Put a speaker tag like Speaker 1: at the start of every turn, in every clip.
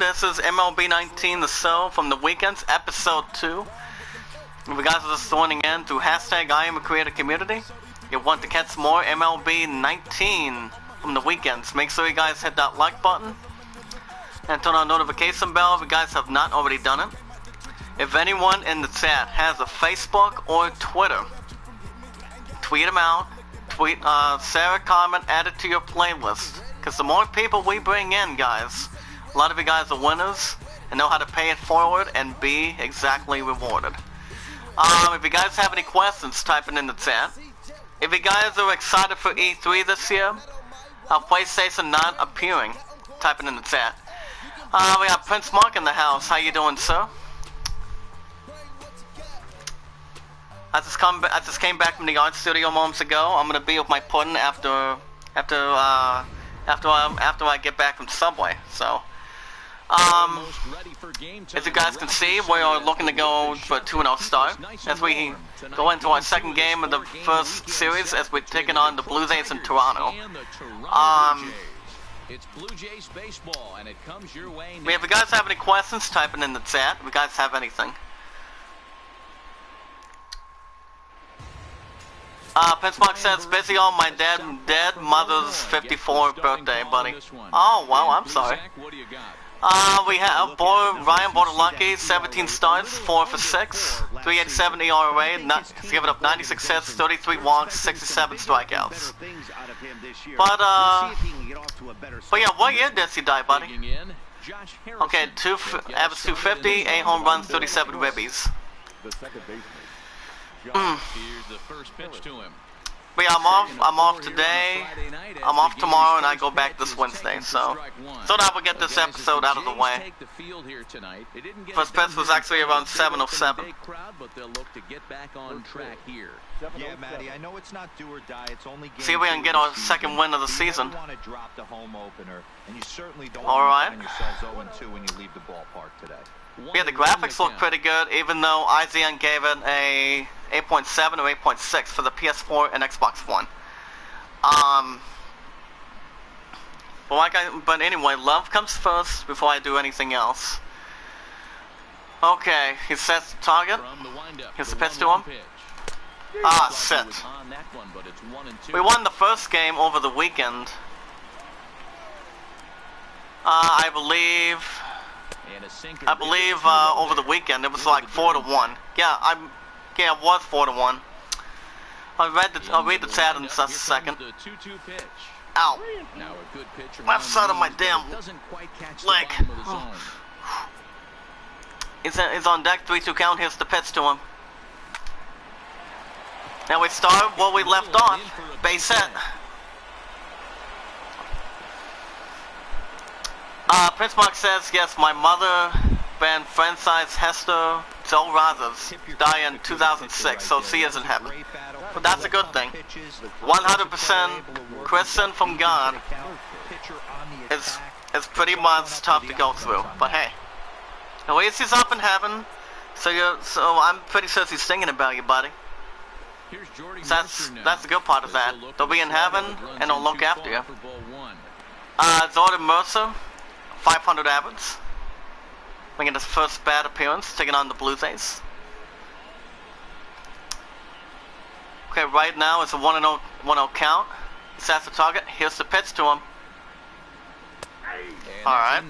Speaker 1: everyone, this is MLB 19 The Show from the Weekends, episode 2. If you guys are just joining in through hashtag I am a creator community, you want to catch more MLB 19 from the Weekends, make sure you guys hit that like button and turn on the notification bell if you guys have not already done it. If anyone in the chat has a Facebook or Twitter, tweet them out, share a comment, add it to your playlist. Because the more people we bring in, guys, a lot of you guys are winners and know how to pay it forward and be exactly rewarded. If you guys have any questions, type it in the chat. If you guys are excited for E3 this year, PlayStation not appearing, type it in the chat. We have Prince Mark in the house. How you doing, sir? I just came back from the art studio moments ago. I'm gonna be with my pudding after I get back from Subway. So, as you guys can see, we are looking to go for a 2-0 start as we go into our second game of the first series as we're taking on the Blue Jays in Toronto.
Speaker 2: It's Blue Jays baseball, and it comes your way now.
Speaker 1: If you guys have any questions, type it in the chat. If you guys have anything. Pittsburgh says, busy on my dead mother's 54th birthday, buddy. Oh, wow, I'm sorry. We have Ryan Bordelucky, 17 starts, 4 for 6, 3.87 ERA, he's given up 96 hits, 33 walks, 67 strikeouts. But yeah, what year did he die, buddy? Okay, average 250, 8 home runs, 37 ribbies.
Speaker 2: Here's the first pitch to him.
Speaker 1: But yeah, I'm off today, I'm off tomorrow, and I go back this Wednesday, so that we'll get this episode out of the way. First pitch was actually around 7:07.
Speaker 3: Yeah, Matty, I know it's not do or die. It's only
Speaker 1: see if we can get our second win of the season.
Speaker 3: All right.
Speaker 1: Yeah, the graphics look pretty good, even though IGN gave it a 8.7 or 8.6 for the PS4 and Xbox One. But anyway, love comes first before I do anything else. Okay, he sets the target. Here's the pitch to him. Ah, shit. We won the first game over the weekend. I believe over the weekend it was like 4-1. Yeah, it was 4-1. I'll read the chat in just a second. Ow! Left side of my damn leg. It's on deck. 3-2 count. Here's the pitch to him. Now we start where we left off. Base hit. Prince Mark says, yes, my mother, band franchise Hester Joe Rogers, died in 2006, so she is in heaven. But that's a good thing. 100% Christian from God is pretty much tough to go through. But hey, at least he's up in heaven, so I'm pretty sure he's thinking about you, buddy. That's the good part of that. They'll be in heaven and they'll look after you. Jordan Mercer, 500 average, making his first bad appearance, taking on the Blue Jays. Okay, right now it's a 1-0 count. He sets the target. Here's the pitch to him. Alright.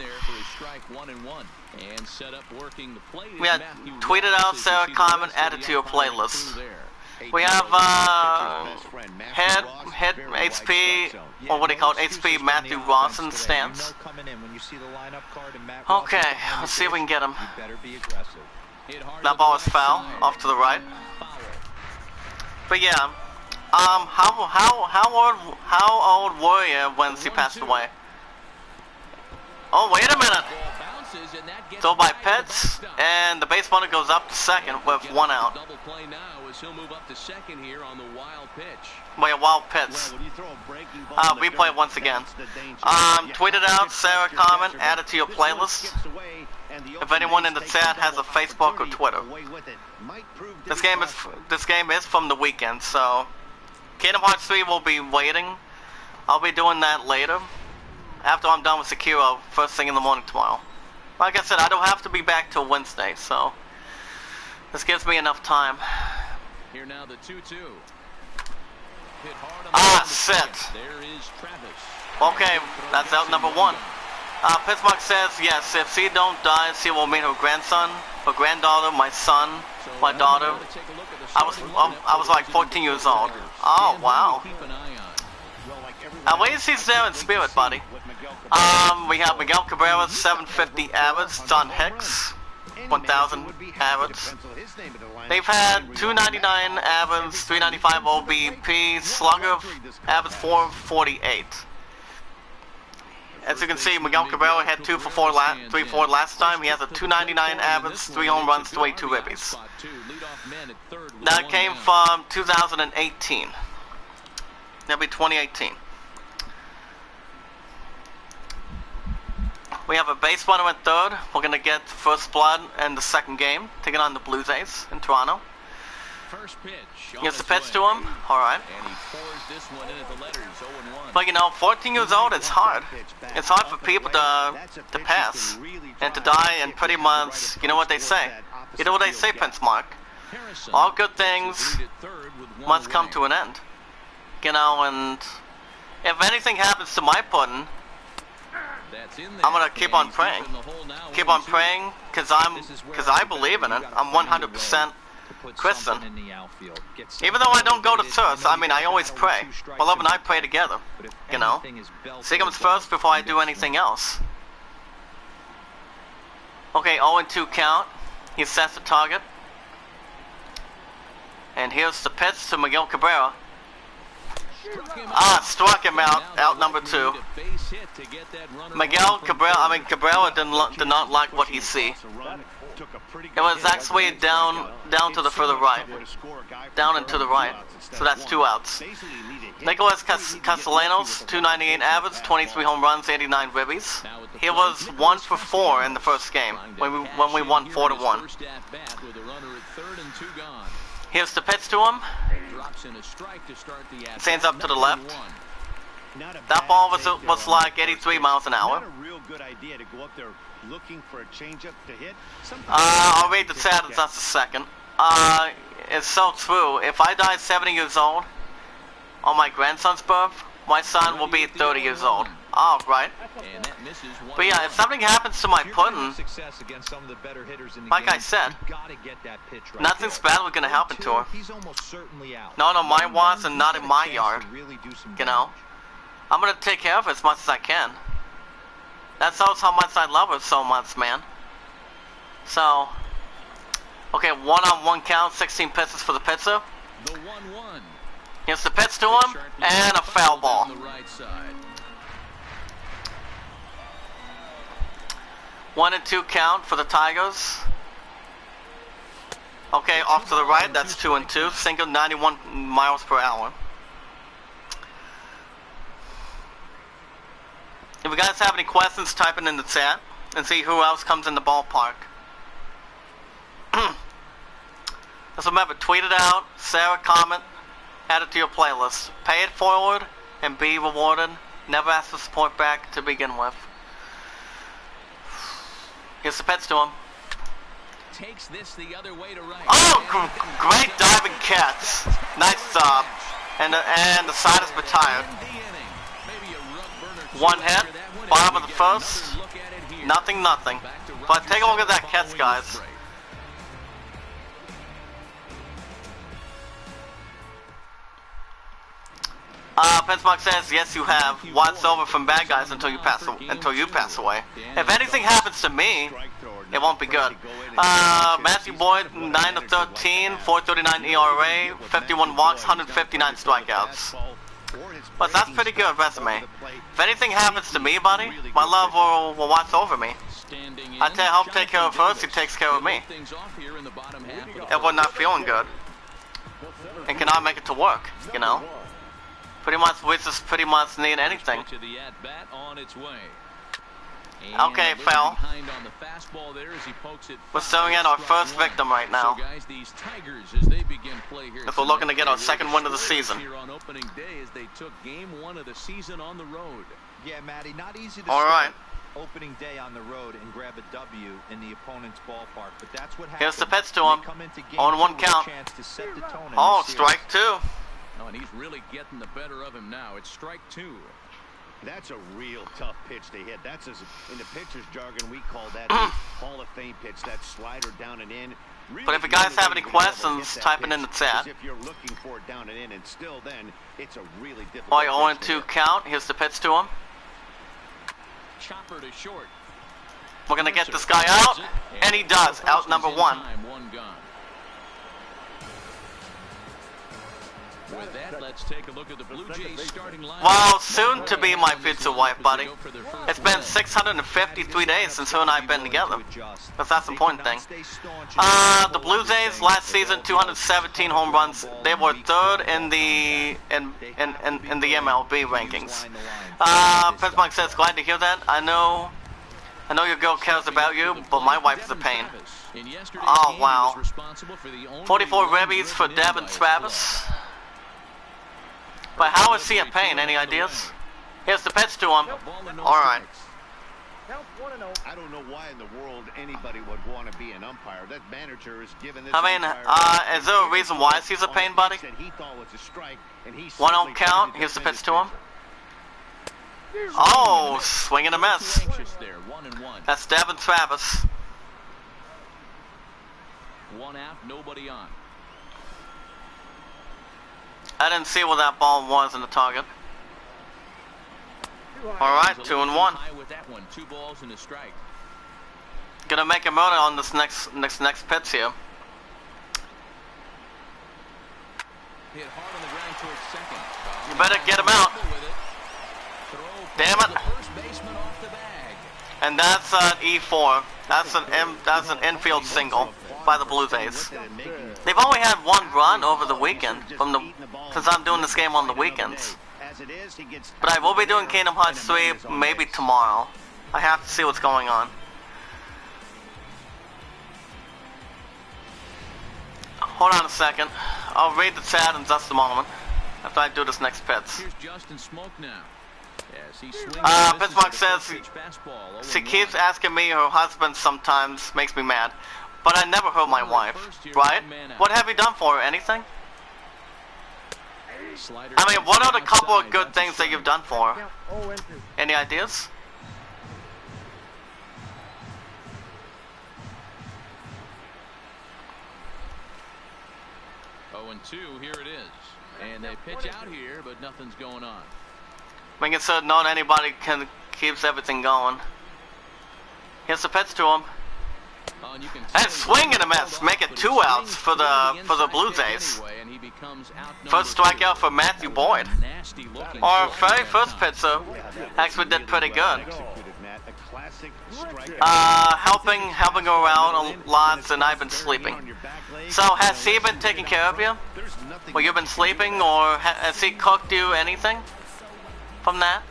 Speaker 1: We had tweeted out, Sarah comment, added to your playlist. We have head HP, or what do you call it, HP Matthew Rawson stance. Okay, let's see if we can get him. That ball is foul, off to the right. But yeah, how old were you when she passed away? Oh, wait a minute. Throw by Pitts, and the base runner goes up to second with 1 out. Wait, a wild pitch. Replay it once again. Tweet it out, Sarah comment, add it to your playlist. If anyone in the chat has a Facebook or Twitter. This game is from the weekend, so Kingdom Hearts 3 will be waiting. I'll be doing that later, after I'm done with Sekiro, first thing in the morning tomorrow. Like I said, I don't have to be back till Wednesday, so this gives me enough time.
Speaker 2: Here now the 2-2. Hit hard on
Speaker 1: Ah,
Speaker 2: the
Speaker 1: shit.
Speaker 2: There is Travis.
Speaker 1: Okay, that's out number 1. Pittsburgh says, yes, if she don't die, she will meet her grandson, her granddaughter, my son, my daughter. I was like 14 years old. Oh, wow. Wait till she's there in spirit, buddy. We have Miguel Cabrera, 750 average. John Hicks, 1,000 average. They've had 299 average, 395 OBP, slugger average 448. As you can see, Miguel Cabrera had 3 for 4 last time. He has a 299 average, 3 home runs, 22 ribbies. That came from 2018. That'll be 2018. We have a base runner at third. We're going to get first blood in the second game, taking on the Blue Jays in Toronto.
Speaker 2: First pitch.
Speaker 1: Here's the pitch to him. All right.
Speaker 2: And he pours this one in at the letters, 0-1.
Speaker 1: But you know, 14 years old, it's hard. It's hard for people to pass and to die, and pretty much, you know what they say. You know what they say, Prince Mark. All good things must come to an end. You know, and if anything happens to my pudding, I'm gonna keep on praying. Keep on praying, cause I believe in it. I'm 100% Christian. Even though I don't go to church, I mean, I always pray. My love and I pray together. You know, she comes first before I do anything else. Okay, 0-2 count. He sets the target, and here's the pitch to Miguel Cabrera. Struck him out number 2. Cabrera did not like what he see. It was actually down to the further right. Down and to the right. So that's 2 outs. Nicholas Castellanos, 298 average, 23 home runs, 89 ribbies. He was 1 for 4 in the first game when we won 4-1. Here's the pitch to him. Stands up to the left. That ball was like 83 miles an hour. I'll read the chat in just a second. It's so true. If I die 70 years old on my grandson's birth, my son will be 30 years old. Oh, right. But yeah, if something happens to my pudding, like I said, nothing's bad was going to happen to her. Not on my watch and not in my yard. You know, I'm going to take care of her as much as I can. That shows how much I love her so much, man. So, okay, 1-on-1 count, 16 pitches for the pitcher. Here's the pitch to him, and a foul ball. 1-2 count for the Tigers. Okay, off to the right, that's 2-2. Single, 91 miles per hour. If you guys have any questions, type it in the chat and see who else comes in the ballpark. Just remember, tweet it out, share a comment, add it to your playlist. Pay it forward and be rewarded. Never ask for support back to begin with. Here's the pitch to him.
Speaker 2: Takes this the other way to right.
Speaker 1: Oh, great diving catch. Nice job. And the side is retired. 1 hit, bottom of the first. Nothing. But take a look at that catch, guys. Pittsburgh says, yes, you have. Watch over from bad guys until you pass away. If anything happens to me, it won't be good. Matthew Boyd, 9-13, 4.39 ERA, 51 walks, 159 strikeouts. But that's pretty good resume. If anything happens to me, buddy, my love will watch over me. I help take care of her, she takes care of me. If we're not feeling good and cannot make it to work, you know. Pretty much, we just pretty much need anything. Okay, foul. We're staring at our first victim right now. If we're looking to get our second win of the season.
Speaker 3: Yeah, Matty, not easy to
Speaker 1: all right.
Speaker 3: opening day on the road and grab a W in the opponent's ballpark. But that's what happens.
Speaker 1: Here's the pitch to him. On one count. Oh, strike two.
Speaker 2: Oh, and he's really getting the better of him now. It's strike two.
Speaker 4: That's a real tough pitch to hit. That's in the pitcher's jargon, we call that the Hall of Fame pitch. That slider down and in. Really,
Speaker 1: but if you guys have any questions, type it in the chat.
Speaker 4: If you're looking for it down and in, and still then, it's a really difficult.
Speaker 1: All right, 0-2 count. Here's the pitch to him.
Speaker 2: Chopper to short.
Speaker 1: We're gonna get this guy out, and he does. Out number one.
Speaker 2: One gone. With that, let's take a look at the Blue Jays starting line.
Speaker 1: Well, soon to be my future wife, buddy. It's been 653 days since her and I have been together. That's the important thing. The Blue Jays last season, 217 home runs. They were third in the MLB rankings. Prince Mike says, glad to hear that. I know your girl cares about you, but my wife is a pain. Oh wow. 44 ribbies for Devin Travis. But how is he a pain? Any ideas? Here's the pitch to him. Alright.
Speaker 4: I don't know why in the world anybody would want to be an umpire. That manager is giving this.
Speaker 1: I mean, is there a reason why he's a pain, buddy? 1-0 count. Here's the pitch to him. Oh, swing and a miss. That's Devin Travis.
Speaker 2: One out, nobody on.
Speaker 1: I didn't see where that ball was in the target. Alright, 2-1.
Speaker 2: Two balls and a strike.
Speaker 1: Gonna make a murder on this next pitch here.
Speaker 2: Hit hard on the ground towards second.
Speaker 1: You better get him out. Damn it. And that's an E4. That's an infield single by the Blue Jays. They've only had one run over the weekend since I'm doing this game on the weekends. But I will be doing Kingdom Hearts 3 maybe tomorrow. I have to see what's going on. Hold on a second. I'll read the chat in just a moment after I do this next pitch.
Speaker 2: Here's Justin Smoke now.
Speaker 1: Pittsburgh says she keeps asking me her husband sometimes makes me mad, but I never hurt my wife, right? What have you done for her? Anything? I mean, what are the couple of good things that you've done for her? Any ideas?
Speaker 2: And 2, here it is. And they pitch out here, but nothing's going on.
Speaker 1: Making sure not anybody keeps everything going. Here's the pitch to him. And swing and a miss. Make it 2 outs for the Blue Jays. First strikeout for Matthew Boyd. Our very first pitcher actually did pretty good. Helping her out a lot, and I've been sleeping. So has he been taking care of you? Well, you've been sleeping, or has he cooked you anything from that?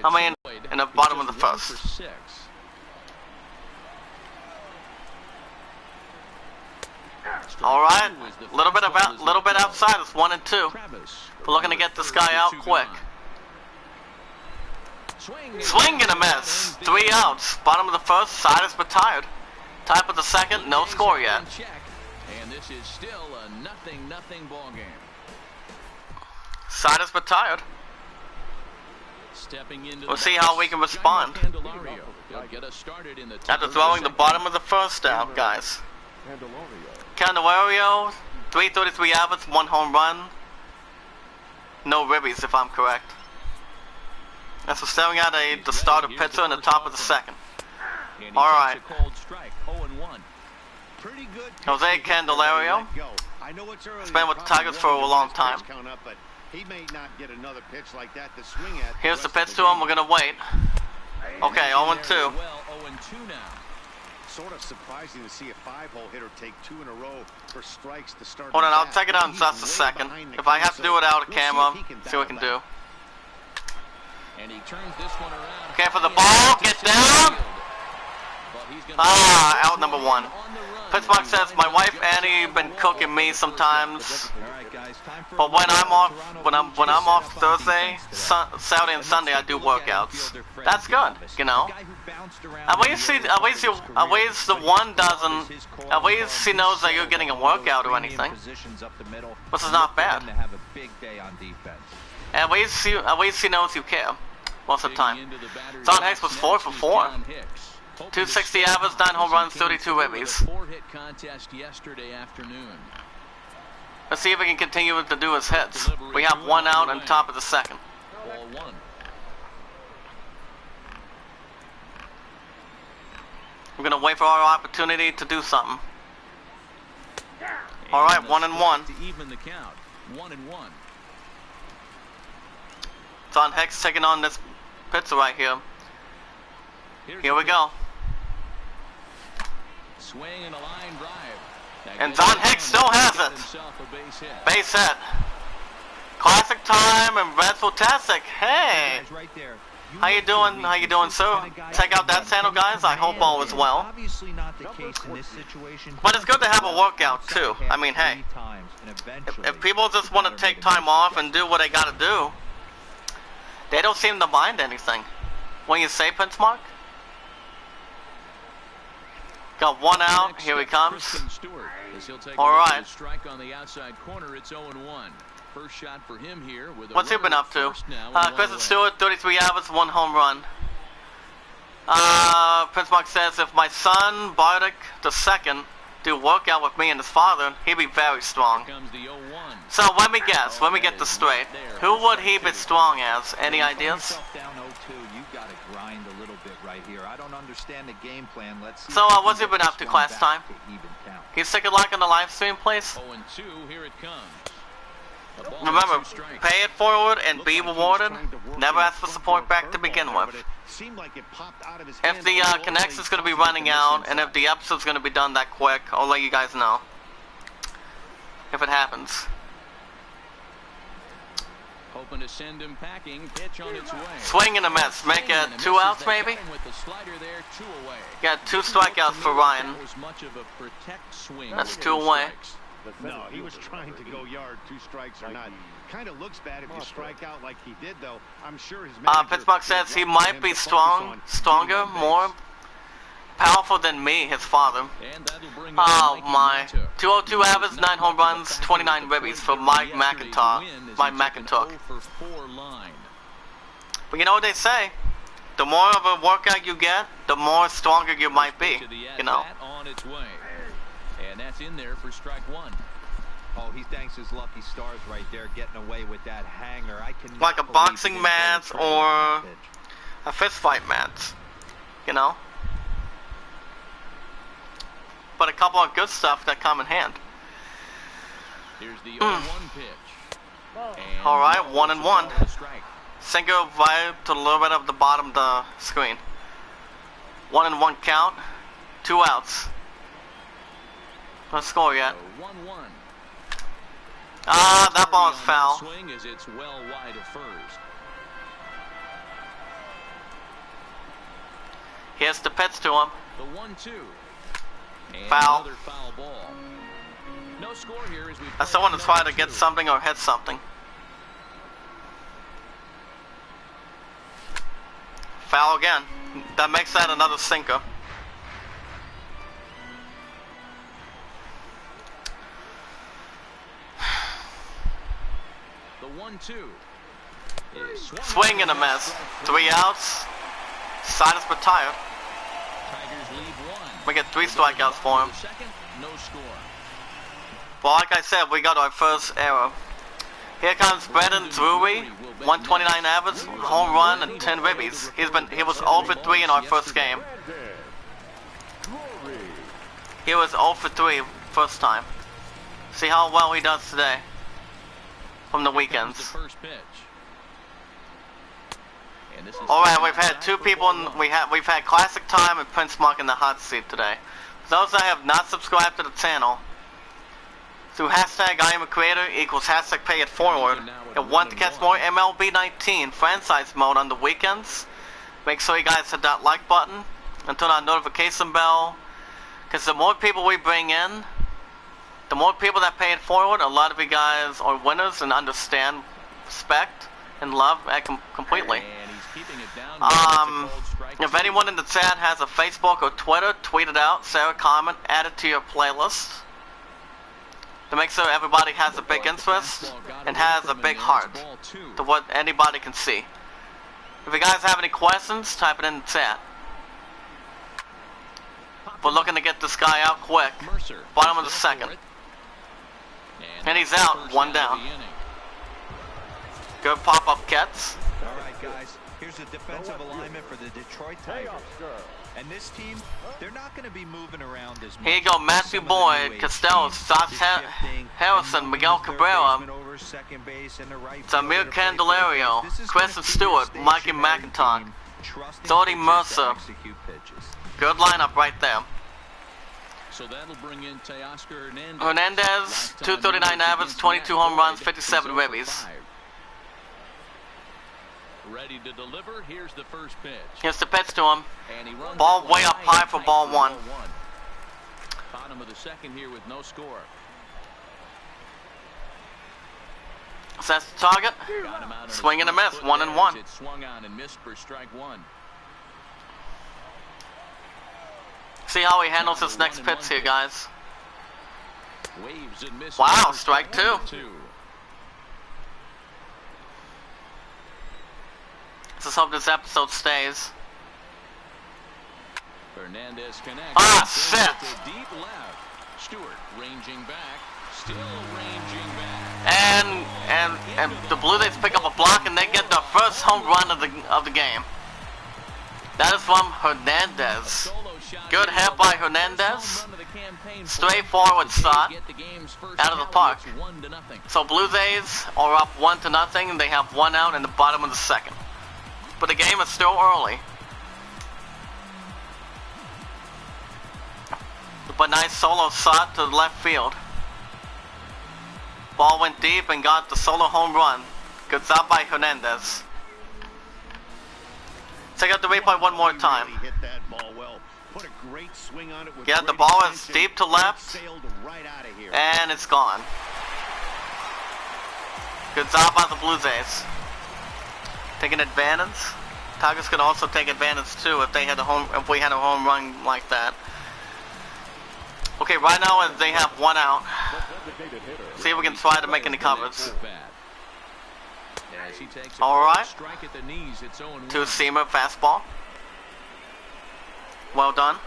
Speaker 1: I mean, in the bottom of the first. Alright, little bit outside, it's 1 and 2. We're looking to get this guy out quick. Swing and a miss. 3 outs. Bottom of the first, side is retired. Top of the second, no score yet.
Speaker 2: And this is still a 0-0 ball game.
Speaker 1: Side is retired. We'll see how we can respond. After throwing the bottom of the first out, guys. Candelario, 333 average, 1 home run. No ribbies, if I'm correct. That's for staring at the starter pitcher in the top of the second. Alright. Jose Candelario. He's been with the Tigers for a long time. Here's the pitch to him. We're going to wait. Okay, 0-2.
Speaker 4: Sort of surprising to see a 5-hole hitter take 2 in a row for strikes to start.
Speaker 1: Hold on, I'll take it out in just a second. If I have to do it out of camera, see what we can do.
Speaker 2: And he turns this one around.
Speaker 1: Okay, for the ball, get down. Out number 1. Pittsburgh says my wife Annie been cooking me sometimes,
Speaker 3: All right, guys, time for
Speaker 1: but when I'm off, when I'm off
Speaker 3: Toronto
Speaker 1: Thursday, Saturday and Sunday I do workouts. That's good, you know. At least the one doesn't. At least he knows that you're getting a workout or anything, which is not bad. At least he knows you care most of the time. John Hicks was 4 for 4. 260 average, 9 home runs, 32 ribbies. Let's see if we can continue to do his hits. We have 1 out on top of the second. We're gonna wait for our opportunity to do something. All right, 1-1.
Speaker 2: To even the count, 1-1.
Speaker 1: John Hicks taking on this pitcher right here. Here we go.
Speaker 2: Swing and a line drive.
Speaker 1: And John Hicks still has it. Base hit. Classic time and Red's fantastic. Hey. How you doing? How you doing, sir? Check out that channel, guys. I hope all is well. But it's good to have a workout too. I mean, hey, if people just want to take time off and do what they gotta do, they don't seem to mind anything. When you say Prince Mark? Got 1 out. Here he comes. All right.
Speaker 2: Strike on the outside corner. It's 0-1. First shot for him here.
Speaker 1: What's he been up to? Kristen Stewart, 33 hours, 1 home run. Prince Mark says, if my son, Bartek II, do workout with me and his father, he'd be very strong. So let me guess. Let me get this straight. Who would he be strong as? Any ideas? So what's he been up to class time? Can you stick a like on the live stream, please?
Speaker 2: 0-2. Here it comes.
Speaker 1: Remember, pay it forward and be rewarded. Never ask for support back to begin with. If the connection's going to be running out, and if the episode's going to be done that quick, I'll let you guys know. If it happens.
Speaker 2: Hoping to send him packing. Pitch on its way.
Speaker 1: Swing and a miss. Make it 2 outs, maybe? Got 2 strikeouts for Ryan. That's 2 away.
Speaker 4: No, he was trying to go yard, 2 strikes or not. Kind of looks bad if you strike out like he did, though. I'm sure his
Speaker 1: Pittsburgh says he might be stronger, more powerful than me, his father. Oh my. 202 average, 9 home runs, 29 ribbies for Mike McIntosh. But you know what they say? The more of a workout you get, the more stronger you might be, you know?
Speaker 2: And that's in there for strike 1.
Speaker 3: Oh, he thanks his lucky stars right there, getting away with that hanger. I can
Speaker 1: like a boxing match or a fist fight match, you know? But a couple of good stuff that come in hand.
Speaker 2: Here's the 0-1 pitch.
Speaker 1: All right, 1-1. Single right to a little bit of the bottom of the screen. 1-1 count, 2 outs. No score yet. That ball is foul.
Speaker 2: Swing as it's well wide of first.
Speaker 1: Here's the pitch to him.
Speaker 2: The 1-2.
Speaker 1: Foul.
Speaker 2: Another foul ball. No score here as we
Speaker 1: I still want to try to get something or hit something. Foul again. That makes that another sinker.
Speaker 2: The 1-2.
Speaker 1: Swing and a miss. 3 outs. Side is retired.
Speaker 2: Tigers lead 1.
Speaker 1: We get 3 strikeouts for him.
Speaker 2: Second, no score.
Speaker 1: Well, like I said, we got our first error. Here comes Brendan Drury, 129 average, home run, and 10 ribbies. He was 0 for 3 in our first game. He was 0 for 3 first time. See how well he does today from the weekends. All right, we've had 2 people. We've had Classic Time and Prince Mark in the hot seat today. For those that have not subscribed to the channel, through hashtag I am a creator equals hashtag pay it forward, and want to catch more MLB 19 franchise mode on the weekends, make sure you guys hit that like button and turn on notification bell. Because the more people we bring in, the more people that pay it forward, a lot of you guys are winners and understand, respect, and love completely.
Speaker 2: And he's keeping it down. That's a called strike
Speaker 1: If
Speaker 2: two.
Speaker 1: anyone in the chat has a Facebook or Twitter, tweet it out, share a comment, add it to your playlist. To make sure everybody has a big interest and has a big heart to what anybody can see. If you guys have any questions, type it in the chat. We're looking to get this guy out quick.
Speaker 2: Mercer
Speaker 1: Bottom of the
Speaker 2: is
Speaker 1: second.
Speaker 2: for it.
Speaker 1: And he's
Speaker 2: that's the
Speaker 1: out,
Speaker 2: first
Speaker 1: one
Speaker 2: of
Speaker 1: down.
Speaker 2: the inning.
Speaker 1: Good pop-up catch.
Speaker 3: All right, guys. Here's the defensive alignment for the Detroit Tigers. And this team, they're not going to be moving around as much.
Speaker 1: Here you go, Matthew
Speaker 3: Some of the
Speaker 1: Boyd,
Speaker 3: new age
Speaker 1: Castells,
Speaker 3: teams,
Speaker 1: Josh
Speaker 3: the shifting,
Speaker 1: Harrison,
Speaker 3: and
Speaker 1: Miguel
Speaker 3: moving third
Speaker 1: Cabrera,
Speaker 3: baseman over, second base, and the right
Speaker 1: Samir
Speaker 3: fielder to play third
Speaker 1: Candelario,
Speaker 3: base. This is
Speaker 1: Kristen
Speaker 3: gonna be your
Speaker 1: Stewart, Mikey
Speaker 3: stationary
Speaker 1: McIntosh,
Speaker 3: team, trusting
Speaker 1: Jordy
Speaker 3: pitchers
Speaker 1: Mercer.
Speaker 3: to execute pitches.
Speaker 1: Good lineup right there.
Speaker 2: So that'll bring in Teoscar Hernandez.
Speaker 1: Hernandez,
Speaker 2: Last time
Speaker 1: 239
Speaker 2: numbers
Speaker 1: average,
Speaker 2: against
Speaker 1: 22
Speaker 2: Matt
Speaker 1: home runs,
Speaker 2: Boyd,
Speaker 1: 57
Speaker 2: he's 0 for
Speaker 1: ribbies.
Speaker 2: 5. Ready to deliver. Here's the first pitch.
Speaker 1: Here's the pitch to him.
Speaker 2: And he runs
Speaker 1: Ball
Speaker 2: it
Speaker 1: way up high for ball one.
Speaker 2: Bottom of the second here with no score.
Speaker 1: So that's the target.
Speaker 2: Got him out on
Speaker 1: Swing
Speaker 2: his
Speaker 1: and a
Speaker 2: front
Speaker 1: miss,
Speaker 2: foot
Speaker 1: 1
Speaker 2: there
Speaker 1: and
Speaker 2: as
Speaker 1: 1.
Speaker 2: It swung on and missed for strike one.
Speaker 1: See how he handles his next pitch here, guys.
Speaker 2: Waves and misses.
Speaker 1: Wow,
Speaker 2: for
Speaker 1: strike two.
Speaker 2: 2.
Speaker 1: Let's hope this episode stays.
Speaker 2: Hernandez connects.
Speaker 1: Ah,
Speaker 2: Sends
Speaker 1: shit.
Speaker 2: it to deep left. Stewart ranging back. Still ranging back.
Speaker 1: And the Blue Jays pick up a block and they get their first home run of the game. That is from Hernandez.
Speaker 2: Solo shot
Speaker 1: Good
Speaker 2: here.
Speaker 1: hit by
Speaker 2: First
Speaker 1: Hernandez.
Speaker 2: home run of the campaign.
Speaker 1: Straightforward shot
Speaker 2: Get the game's first
Speaker 1: out of the
Speaker 2: tally.
Speaker 1: park.
Speaker 2: It's 1-0.
Speaker 1: So Blue Jays are up 1-0 and they have 1 out in the bottom of the second. But the game is still early. But nice solo shot to the left field. Ball went deep and got the solo home run. Good job by Hernandez. Check out the replay one more time.
Speaker 4: He really hit that ball well. Put a great swing on it with
Speaker 1: Yeah, the
Speaker 4: great
Speaker 1: ball is
Speaker 4: intention.
Speaker 1: deep to
Speaker 4: It
Speaker 1: left.
Speaker 4: sailed right out of here.
Speaker 1: And it's gone. Good job by the Blue Jays. Taking advantage. Tigers could also take advantage too if they had if we had a home run like that. Okay, right now they have 1 out. See if we can try to make any covers.
Speaker 2: As he takes a
Speaker 1: All right.
Speaker 2: strike at the knees, it's 0-1.
Speaker 1: Two-seamer fastball. Well done.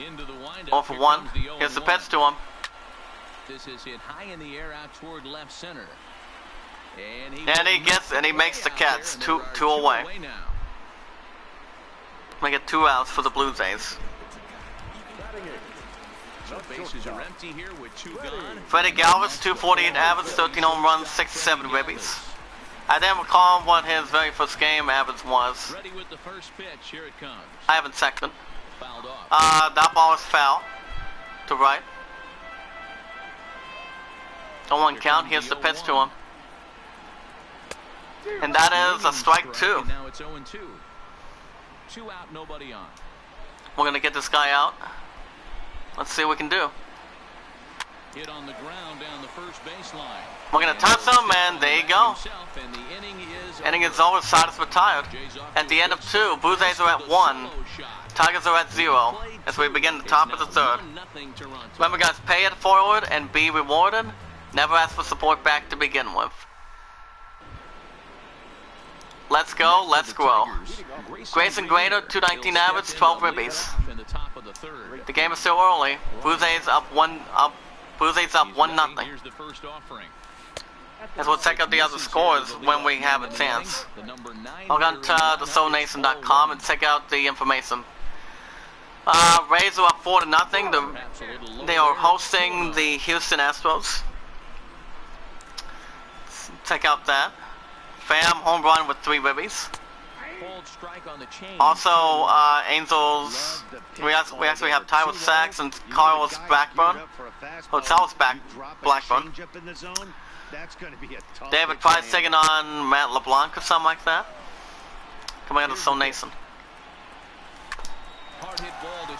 Speaker 2: Into the windup.
Speaker 1: 0 for
Speaker 2: Here
Speaker 1: 1.
Speaker 2: comes the 0-1.
Speaker 1: Here's the pitch to him.
Speaker 2: This is hit high in the air out toward left center. And
Speaker 1: he makes the catch. Two away.
Speaker 2: Now.
Speaker 1: Make it 2 outs for the Blue Jays.
Speaker 2: So bases are empty here with 2 gone.
Speaker 1: Freddie Galvis, 248 average, 13 home runs, 67 ribbies. I didn't recall what his very first game average was.
Speaker 2: Ready with the first pitch. Here it comes.
Speaker 1: I haven't checked it.
Speaker 2: Fouled off.
Speaker 1: That ball is foul. To right. 0-1 count. Here's the pitch to him. And that is a strike 2.
Speaker 2: And now it's 0-2. 2 out, nobody on.
Speaker 1: We're gonna get this guy out. Let's see what we can do.
Speaker 2: Hit on the ground down the first baseline.
Speaker 1: We're gonna touch him, and there you go.
Speaker 2: Himself, and the
Speaker 1: Inning is over. Side is retired. At the end of 2, Blue Jays are at 1. Tigers are at 0 as we begin the top of the third. Remember, guys, pay it forward and be rewarded. Never ask for support back to begin with. Let's go, let's grow. Grayson Grader, 219 average, 12 ribbies. The game is still early. Blue Jays up 1 nothing.
Speaker 2: Here's the first offering.
Speaker 1: As we'll check out the other scores when we have a chance. Log on to thesonation.com and check out the information. Rays are up 4-0. They are hosting the Houston Astros. Check out that. Pham home run with 3 ribbies. Also, Angels. We actually have Tyler Sachs and Carlos Blackburn. Oh, Charles Blackburn. David Price taking on Matt LeBlanc or something like that. Coming out of Soul Nation.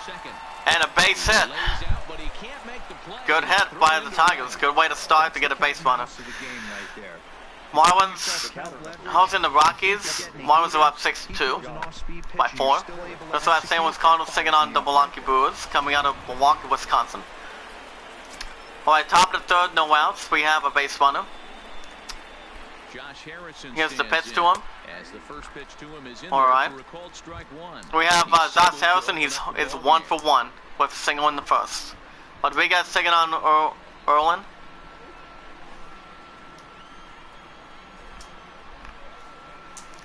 Speaker 2: second.
Speaker 1: And a base hit.
Speaker 2: Lays out, but he can't make the play.
Speaker 1: Good hit by the Tigers. Good way to start to get a base runner.
Speaker 3: To the game right there.
Speaker 1: Marlins hosting the Rockies. Marlins are up 6-2 by 4. That's what I'm saying was Cardinals taking on the Milwaukee Brewers coming out of Milwaukee, Wisconsin. Alright, top of the third, no outs. We have a base runner.
Speaker 2: Josh Harrison
Speaker 1: Here's the pitch
Speaker 2: stands
Speaker 1: to him.
Speaker 2: as the first pitch to him is in
Speaker 1: Alright.
Speaker 2: there for a called strike one.
Speaker 1: We have
Speaker 2: He's
Speaker 1: Josh
Speaker 2: singled
Speaker 1: Harrison.
Speaker 2: for
Speaker 1: He's
Speaker 2: the
Speaker 1: is
Speaker 2: ball
Speaker 1: 1
Speaker 2: game.
Speaker 1: for 1 with a single in the first. Rodriguez taking on Erlin.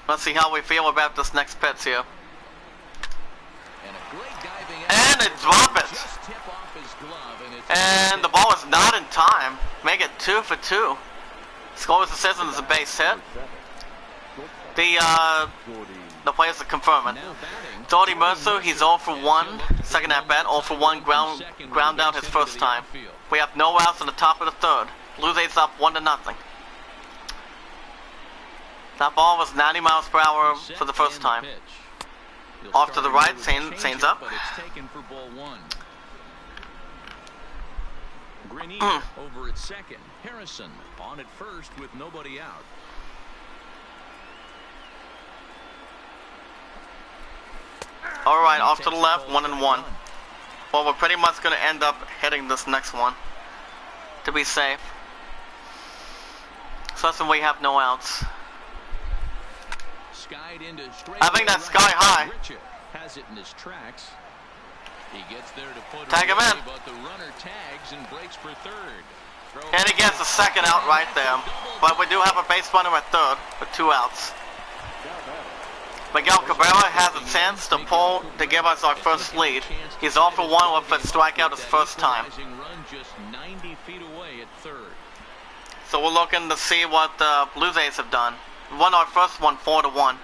Speaker 1: Let's see how we feel about this next pitch here.
Speaker 2: And a great diving
Speaker 1: And they drop it.
Speaker 2: just tip off his glove, and it's
Speaker 1: And the ball is not in time. Make it 2 for 2. Scores the citizen is a base hit. The players are confirming.
Speaker 2: now batting.
Speaker 1: Dodie Mercer, he's 0 for 1. Second at bat, 0 for 1. Ground out his first time. We have no outs in the top of the third. Blue Jays up 1-0. That ball was 90 miles per hour for the first time. Off to the right, Saints up.
Speaker 2: But it's taken for ball one. Grenier over at second. Harrison on at first with nobody out.
Speaker 1: Alright, off to the left, 1-1. Well, we're pretty much going to end up hitting this next one to be safe. So that's when we have no outs.
Speaker 2: Skied into straight
Speaker 1: I think that's
Speaker 2: right.
Speaker 1: sky high.
Speaker 2: Richard has it in his tracks. He gets there to put
Speaker 1: Tag
Speaker 2: it
Speaker 1: him
Speaker 2: away,
Speaker 1: in.
Speaker 2: but the runner tags and breaks for third.
Speaker 1: And he gets a second out right there. But we do have a base runner at third with 2 outs. Miguel Cabrera has a chance to pull to give us our first lead. He's 0 for 1 with a strikeout his first time.
Speaker 2: Run just 90 feet away at third.
Speaker 1: So we're looking to see what the Blue Jays have done. We won our first one 4-1.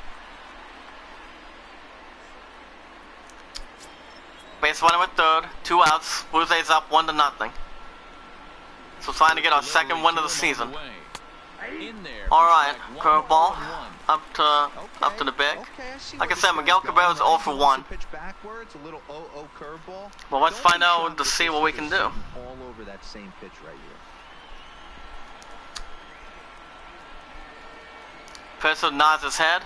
Speaker 1: Base runner at third, 2 outs. Blue Jays up 1-0. So trying to get our second win of the season. Alright, curveball up to the big. Like I said, Miguel Cabrera's 0 for 1. Well, let's find out to see what we can do.
Speaker 3: All over that same pitch right here.
Speaker 1: Pitcher nods his head.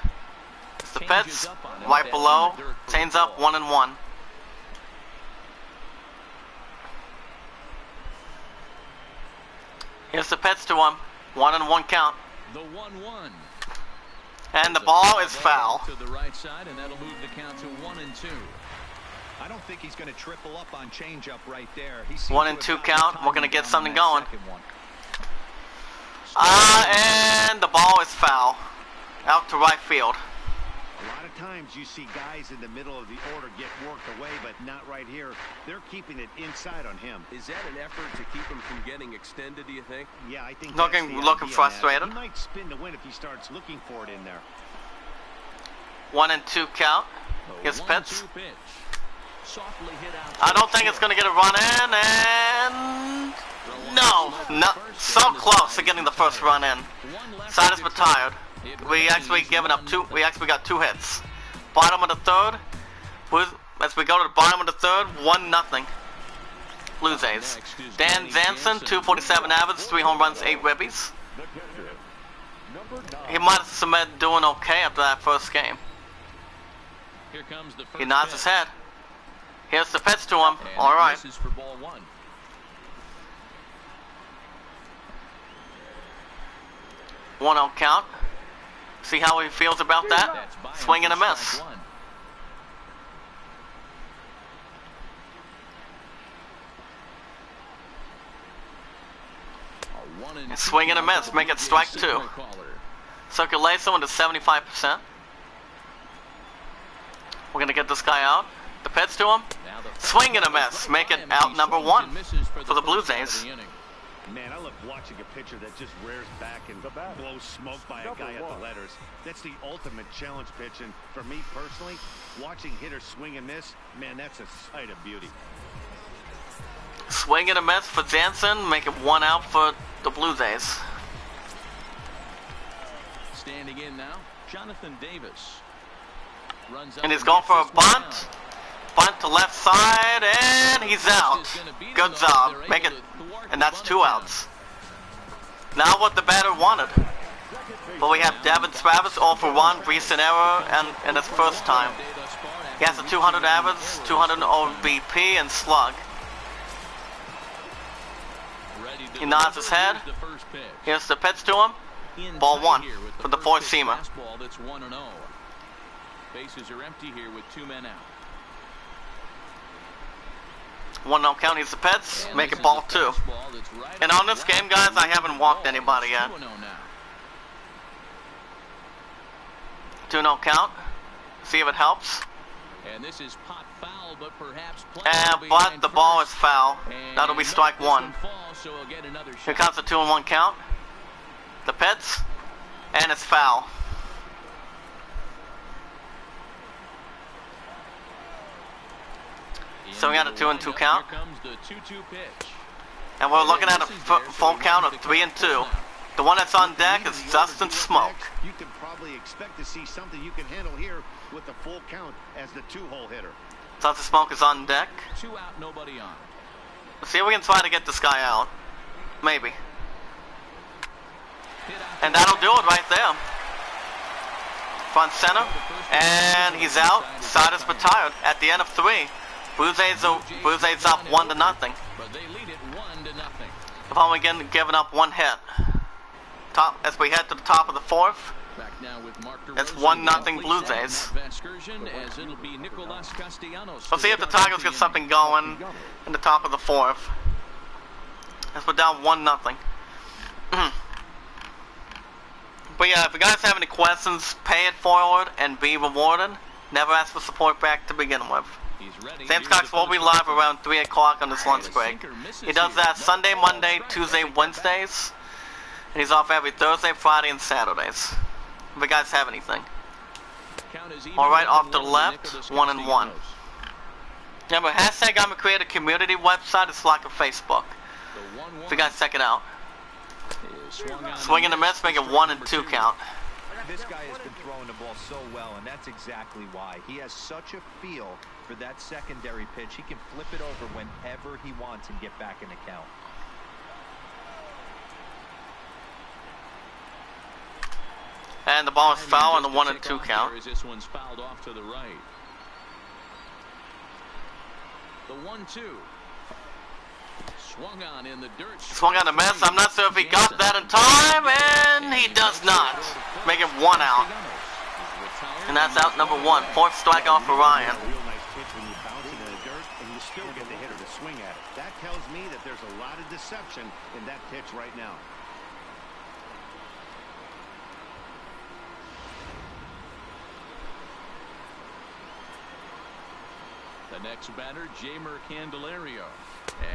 Speaker 1: It's the pitch, right below. Chains up 1-1. Here's the pitch to him. 1-1 count.
Speaker 2: The 1-1.
Speaker 1: And the ball is foul.
Speaker 2: To the right side, and that'll move the count to 1-2.
Speaker 3: I don't think he's going to triple up on changeup right there.
Speaker 1: 1-2 count. We're going to get something going. And the ball is foul. Out to right field.
Speaker 4: A lot of times you see guys in the middle of the order get worked away, but not right here. They're keeping it inside on him.
Speaker 5: Is that an effort to keep him from getting extended, do you think?
Speaker 4: Yeah, I think
Speaker 1: Looking
Speaker 4: that's the idea,
Speaker 1: frustrated.
Speaker 4: He might spin to win if he starts looking for it in there.
Speaker 1: 1-2 count. Here's pitch.
Speaker 2: Softly hit out.
Speaker 1: I don't think it's going to get a run in, and no, so close to getting the first run in. Side is retired. We actually got 2 hits. Bottom of the third. As we go to the bottom of the third, 1-0. Blue Jays. Dan Jansen, 247 average, 3 home runs, 8 ribbies. He might have doing okay after that first game.
Speaker 2: Here comes the
Speaker 1: He nods his head. Here's the pitch to him. All right.
Speaker 2: This is for ball 1.
Speaker 1: 1-0 count. See how he feels about that. Swing and a miss. And swing and a miss. Make it strike 2. Circulation into 75%. We're going to get this guy out. The pitch to him. Swing and a miss. Make it out number 1 for the Blue Jays.
Speaker 4: Man, I love watching a pitcher that just rears back and blows smoke by a guy at the letters. That's the ultimate challenge pitch, and for me personally, watching hitters swing and miss, man, that's a sight of beauty.
Speaker 1: Swing and a miss for Jansen. Make it 1 out for the Blue Jays.
Speaker 2: Standing in now, Jonathan Davis. Runs up
Speaker 1: And he's going for a bunt. Bunt to left side, and he's out. Good job. Make it, and that's 2 outs. Now what the batter wanted. But we have Devin Travis 0 for 1, recent error, and in his first time. He has a 200 average, 200 OBP, and slug. He nods his head. Here's the pitch to him. Ball 1 for the 4-seamer.
Speaker 2: Bases are empty here with 2 men out.
Speaker 1: 1-0 count. He's the pitch. Make it ball 2. And on this game, guys, I haven't walked anybody yet. 2-0 count. See if it helps.
Speaker 2: And this is pot foul, but perhaps
Speaker 1: but the ball is foul. That'll be strike 1. Here comes the 2-1 count. The pitch, and it's foul. So we got a 2-2 count. And we're looking at a full count of 3-2. The one that's on deck is Justin Smoke.
Speaker 4: You can probably expect to see something you can handle here with the full count as the 2-hole hitter.
Speaker 1: Justin Smoke is on deck.
Speaker 2: 2 out, nobody on.
Speaker 1: Let's see if we can try to get this guy out. Maybe. And that'll do it right there. Front center. And he's out. Side is retired at the end of 3. Blue Jays up 1-0.
Speaker 2: But they lead it 1-0.
Speaker 1: They've only given up 1 hit. As we head to the top of the 4th. It's 1-0 Blue Jays. Let's see if the Tigers get something going in the top of the 4th. As we're down 1-0. But yeah, if you guys have any questions, pay it forward and be rewarded. Never ask for support back to begin with. James Cox will be live around 3 o'clock on this lunch break. He does that Sunday, Monday, Tuesday, Wednesdays. And he's off every Thursday, Friday, and Saturdays. If you guys have anything. Alright, off to the left, 1-1. Remember, hashtag I'm a Creator community website. It's like a Facebook. If you guys check it out. Swing and a miss, make it 1-2 count.
Speaker 3: This guy has been throwing the ball so well, and that's exactly why. He has such a feel for that secondary pitch. He can flip it over whenever he wants and get back in the count.
Speaker 1: And the ball is foul on the 1-2 count.
Speaker 2: This one's fouled off to the right. The 1-2. Swung on in the dirt.
Speaker 1: Swung on a miss. I'm not sure if he got that in time, and he does not. Make it 1 out. And that's out number 1. 4th strikeout for Ryan.
Speaker 4: Real nice pitch when you bounce it in the dirt and you still get the hitter to swing at it. That tells me that there's a lot of deception in that pitch right now.
Speaker 2: The next batter, Jamer Candelario.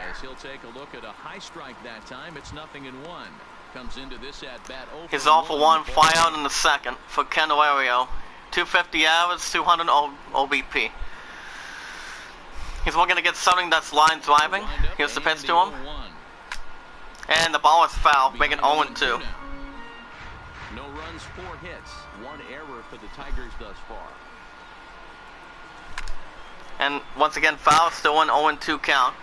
Speaker 2: As he'll take a look at a high strike that time, it's 0-1. Comes into this at bat.
Speaker 1: He's 0 for 1, fly out in the 2nd for Candelario. 250 average, 200 OBP. He's looking to get something that's line driving. Here's the pitch to him. And the ball is foul, making 0-2.
Speaker 2: No runs, 4 hits. 1 error for the Tigers thus far.
Speaker 1: And once again, foul, still an 0-2 count.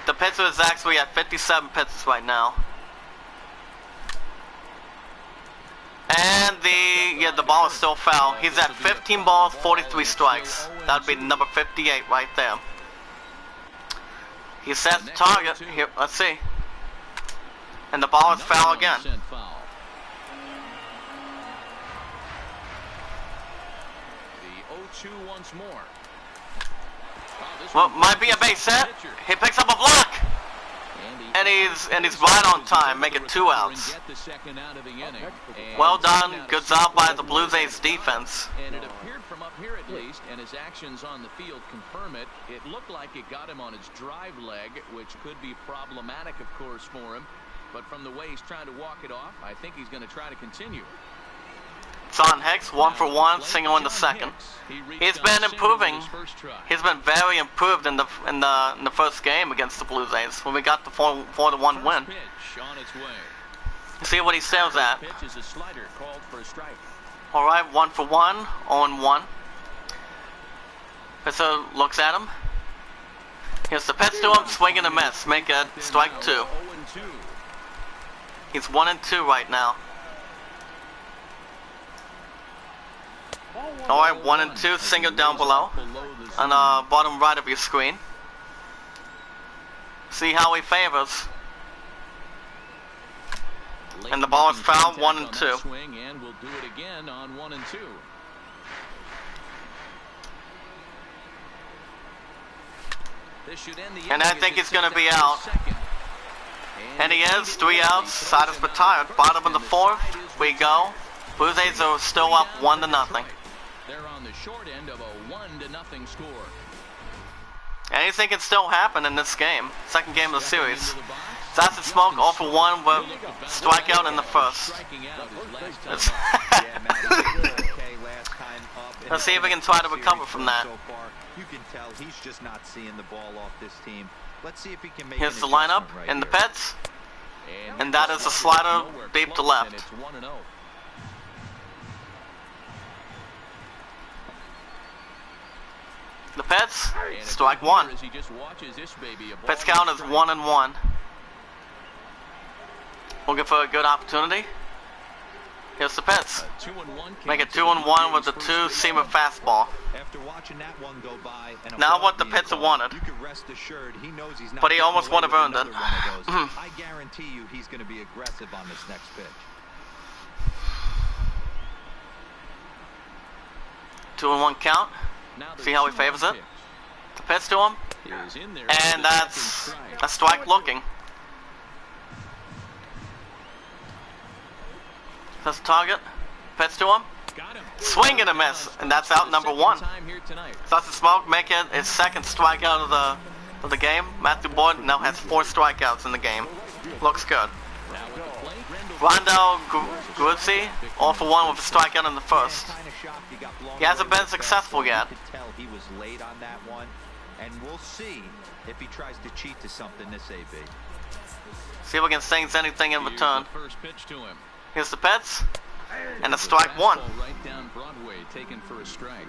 Speaker 1: The pitcher is actually at 57 pitches right now. And the ball is still foul. He's at 15 balls, 43 strikes. That would be number 58 right there. He sets the target. Here, let's see. And the ball is foul again.
Speaker 2: The 0-2 once more.
Speaker 1: Well, might be a base hit. He picks up a block. And he's right on time, making 2 outs. Well done. Good job by the Blue Jays defense.
Speaker 2: And it appeared from up here at least, and his actions on the field confirm it. It looked like it got him on his drive leg, which could be problematic, of course, for him. But from the way he's trying to walk it off, I think he's going to try to continue.
Speaker 1: John Hicks, 1 for 1, single in the 2nd. He's been improving. He's been very improved in the first game against the Blue Jays when we got the 4-1 win. See what he says at. All right, 1 for 1, 0-1. Pitcher looks at him. Here's the pitch to him, swing and a miss. Make it strike 2. He's 1-2 right now. Alright, 1-2, single down below. On the bottom right of your screen. See how he favors. And the ball is fouled, 1-2.
Speaker 2: And we'll do it again on 1-2.
Speaker 1: And I think he's going to be out. And he is, 3 outs, side is retired. Bottom of the 4th, we go. Blue Jays are still up 1-0.
Speaker 2: They're on the short end of a 1-0 score.
Speaker 1: Anything can still happen in this game. Second game of the series. Sausage Smoke 0 for 1 with strikeout in the first. Let's see if we can try to recover from that.
Speaker 3: You can tell he's just not seeing the ball off this team. Let's see if he can make
Speaker 1: Here's the lineup in the pits. And that is a slider deep to left. The Pets, strike 1. Pets count is 1-1. Looking for a good opportunity. Here's the Pets. Make it 2-1 with the 2-seamer fastball. Now what the Pets have wanted. But he almost would have earned it.
Speaker 3: I guarantee you he's going to be aggressive on this next pitch.
Speaker 1: 2-1 count. See how he favors it. The pitch to him. And that's a strike looking. That's the target. Pitch to him. Swing and a miss. And that's out number 1. Sausage Smoke make it his second strikeout of the game. Matthew Boyd now has 4 strikeouts in the game. Looks good. Rondo Gruzzi 0 for 1 with a strikeout in the first. He hasn't been successful yet.
Speaker 3: He was late on that one, and we'll see if he tries to cheat to something this AB.
Speaker 1: See if we can sing anything in return. Here's the Pets, and a strike 1.
Speaker 2: Right down Broadway, taken for a strike.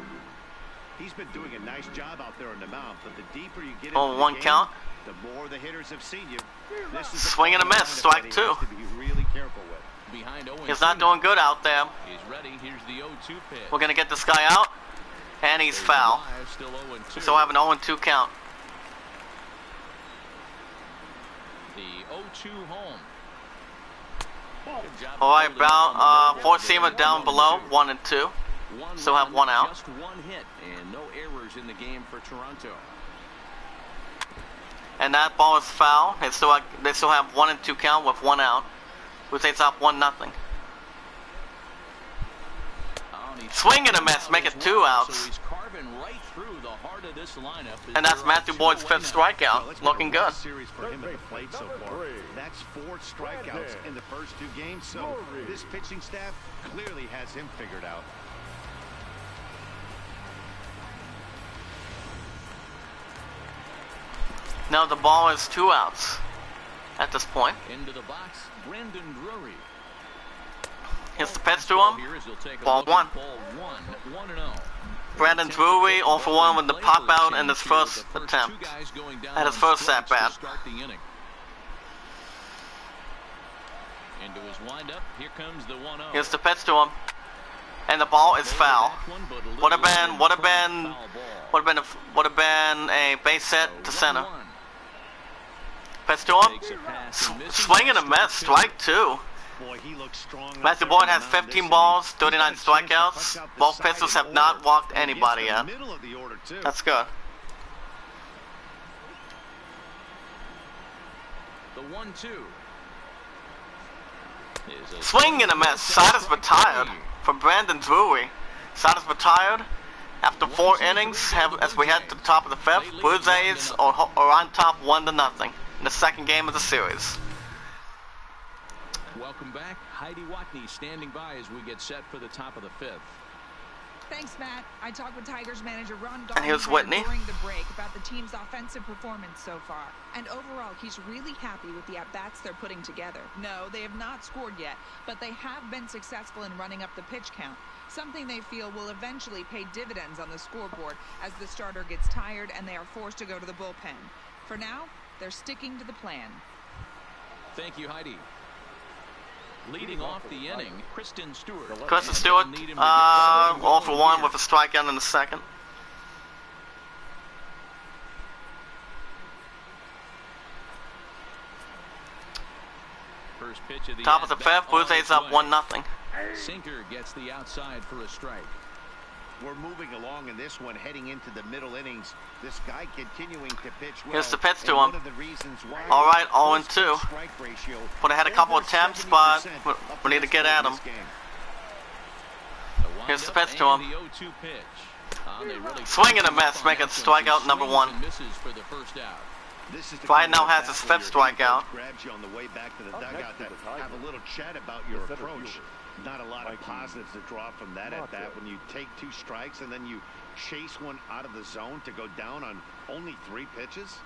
Speaker 4: He's been doing a nice job out there in the mound, but the deeper you get
Speaker 1: into
Speaker 4: the
Speaker 1: 1
Speaker 4: game,
Speaker 1: count.
Speaker 4: the more the hitters have seen you. This is
Speaker 1: swing and a miss, strike 2.
Speaker 4: To be really careful with.
Speaker 1: He's not doing good out there.
Speaker 2: He's ready. Here's the 0-2 pitch.
Speaker 1: We're gonna get this guy out, and he's foul. We still have an 0-2 count.
Speaker 2: The 0-2 home.
Speaker 1: Alright, about 4-seamer down below, 1-2. Still have 1 out.
Speaker 2: Just 1 hit and no errors in the game for Toronto.
Speaker 1: And that ball is foul. They still have 1-2 count with 1 out. Blue Jays up 1-0. Swing and a miss, make it 2 outs. And that's Matthew Boyd's 5th strikeout. Looking good.
Speaker 4: For him at the plate so far. That's 4 strikeouts in the first 2 games. So this pitching staff clearly has him figured out.
Speaker 1: Now the ball is 2 outs at this point.
Speaker 2: Into the box, Brandon Drury.
Speaker 1: Here's the pitch to him. Ball 1.
Speaker 2: 1-0.
Speaker 1: Brandon Drury 0 for 1 with the pop out in his first attempt. At his first at bat.
Speaker 2: Into his windup, here comes the 1-0.
Speaker 1: Here's the pitch to him. And the ball is foul. Would have been a base hit to center. Pitch to him. Swing and a miss, strike 2.
Speaker 4: Boy, he looks strong.
Speaker 1: Matthew Boyd has 15 balls, 39 strikeouts. Both pitchers have not walked anybody yet. That's good.
Speaker 2: The 1-2.
Speaker 1: Swing and a miss. Side is retired for Brandon Drury. Side is retired after 4 innings. As we head to the top of the 5th, Blue Jays are on top 1-0 in the second game of the series.
Speaker 2: Welcome back. Heidi Watney standing by as we get set for the top of the 5th.
Speaker 6: Thanks, Matt. I talked with Tigers manager Ron
Speaker 1: And here's Whitney
Speaker 6: during the break about the team's offensive performance so far. And overall, he's really happy with the at-bats they're putting together. No, they have not scored yet, but they have been successful in running up the pitch count, something they feel will eventually pay dividends on the scoreboard as the starter gets tired and they are forced to go to the bullpen. For now, they're sticking to the plan.
Speaker 2: Thank you, Heidi. Leading off the inning, Kristen Stewart.
Speaker 1: 0 for 1 with a strikeout in the second.
Speaker 2: First pitch of the
Speaker 1: Top of the fifth, Blue Jays up 1-0.
Speaker 2: Sinker gets the outside for a strike.
Speaker 4: We're moving along in this one, heading into the middle innings. This guy continuing to pitch well.
Speaker 1: Here's the pitch to him.
Speaker 4: All
Speaker 1: right, 0-2. But I had a couple attempts, but we need to get at him. Here's the pitch to him. Swing and a miss, making strikeout number 1. Brian now has his 5th strikeout.
Speaker 4: Grabs you on the way back to the dugout to have a little chat about your approach. Not a lot of positives to draw from that at bat when you take 2 strikes and then you chase one out of the zone to go down on only 3 pitches.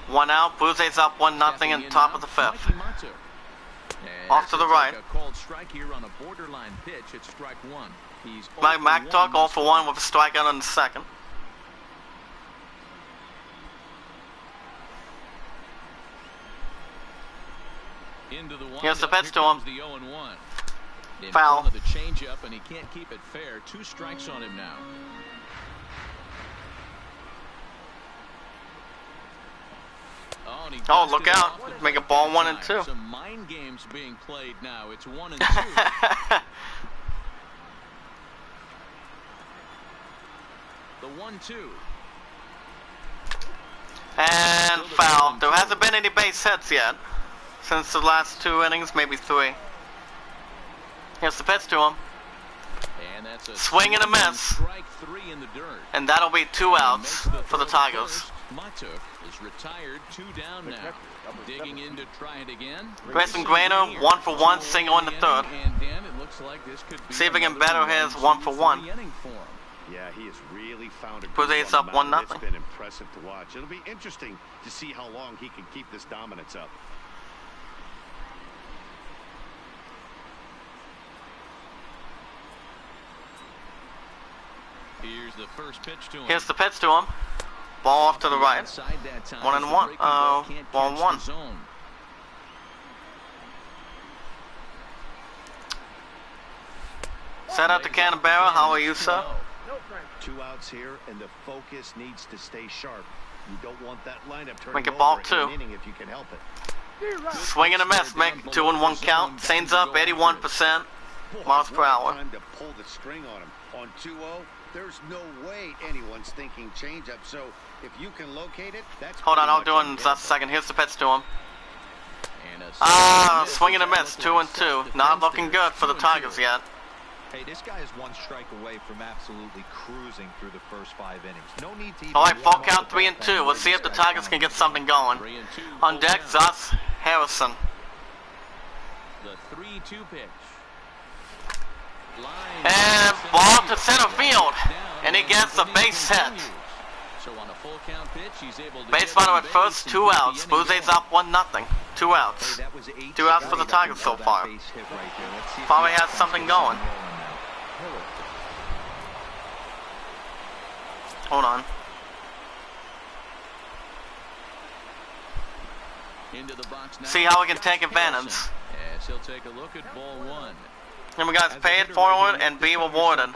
Speaker 1: One out, Blue Jays up 1-0 in top of the 5th. Off to the right. Mike McTuck 0 for 1 with a strikeout in the second. Here's the pitch to him. Foul.
Speaker 2: The changeup, and he can't keep it fair. 2 strikes on him now.
Speaker 1: Oh, look out. Make a ball 1 and 2.
Speaker 2: Some mind games being played now. It's 1 and 2. The 1-2.
Speaker 1: And foul. There hasn't been any base hits yet. Since the last 2 innings, maybe 3. Here's the pitch to him.
Speaker 2: And that's a
Speaker 1: swing and a miss.
Speaker 2: Strike 3 in the dirt.
Speaker 1: And that'll be 2 outs for the Tigers.
Speaker 2: Matuk is retired, 2 down now. Digging in to try it again.
Speaker 1: Grayson Grainer 1 for 1, single in the 3rd.
Speaker 2: And Dan, it looks like this could be
Speaker 1: see if he can better his 1 for 1.
Speaker 4: Yeah, he has really found a
Speaker 1: Blue Jays up 1-0.
Speaker 4: It's been impressive to watch. It'll be interesting to see how long he can keep this dominance up.
Speaker 2: Here's the first pitch to him.
Speaker 1: Here's the pitch to him. Ball off to the right. 1 and 1. 1-1. Set out to Canberra. How are you, sir?
Speaker 4: 2 outs here, and the focus needs to stay sharp. You don't want that lineup turning
Speaker 1: make it ball
Speaker 4: over
Speaker 1: 2.
Speaker 4: in an inning if you can help it.
Speaker 1: Swing and a miss. Make 2 and 1 count. Saints up 81% miles per hour.
Speaker 4: Time to pull the string on him. On 2-0, there's no way anyone's thinking changeup. So if you can locate it, that's
Speaker 1: hold on. I'll do it in just a second. Here's the pitch to him. Swing and a miss. 2 and 2. Not looking good for the Tigers yet.
Speaker 3: Hey, this guy is 1 strike away from absolutely cruising through the first 5 innings. No need to even...
Speaker 1: All right, full count 3 and 2. Let's see if the Tigers can get something going. On deck, Josh Harrison.
Speaker 2: The 3-2 pitch.
Speaker 1: And ball to center field. And he gets a base hit.
Speaker 2: So on a full count pitch, he's able to
Speaker 1: base runner at first, 2 outs. Blue Jays up 1-0. 2 outs. 2 outs for the Tigers so far. Probably has something going. Hold on.
Speaker 2: Into the box now.
Speaker 1: See how we can take advantage.
Speaker 2: Yes, he'll take a look at ball 1.
Speaker 1: And we guys pay it forward and be rewarded.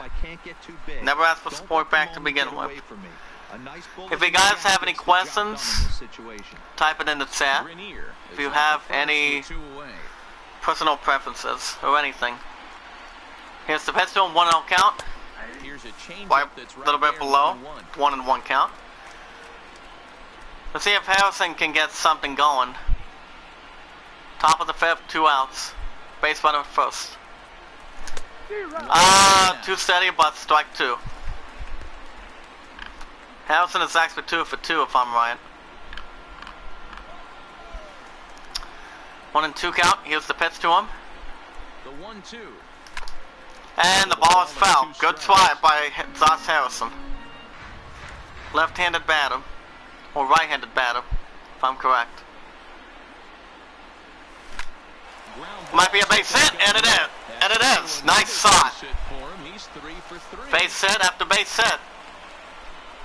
Speaker 1: Never ask for support back to begin with. If you guys have any questions, type it in the chat. If you have any personal preferences or anything. Here's the pitch to him, 1-0 count. Right, a little bit below, 1 and 1 count. Let's see if Harrison can get something going. Top of the 5th, 2 outs. Base runner first. Too steady, but strike 2. Harrison is actually 2 for 2 if I'm right. 1 and 2 count. Here's the pitch to him.
Speaker 2: The 1-2.
Speaker 1: And the ball is fouled. Good try by Josh Harrison. Left-handed batter. Or right-handed batter, if I'm correct. Might be a base hit, and it is. And it is. Nice shot. Base hit after base hit.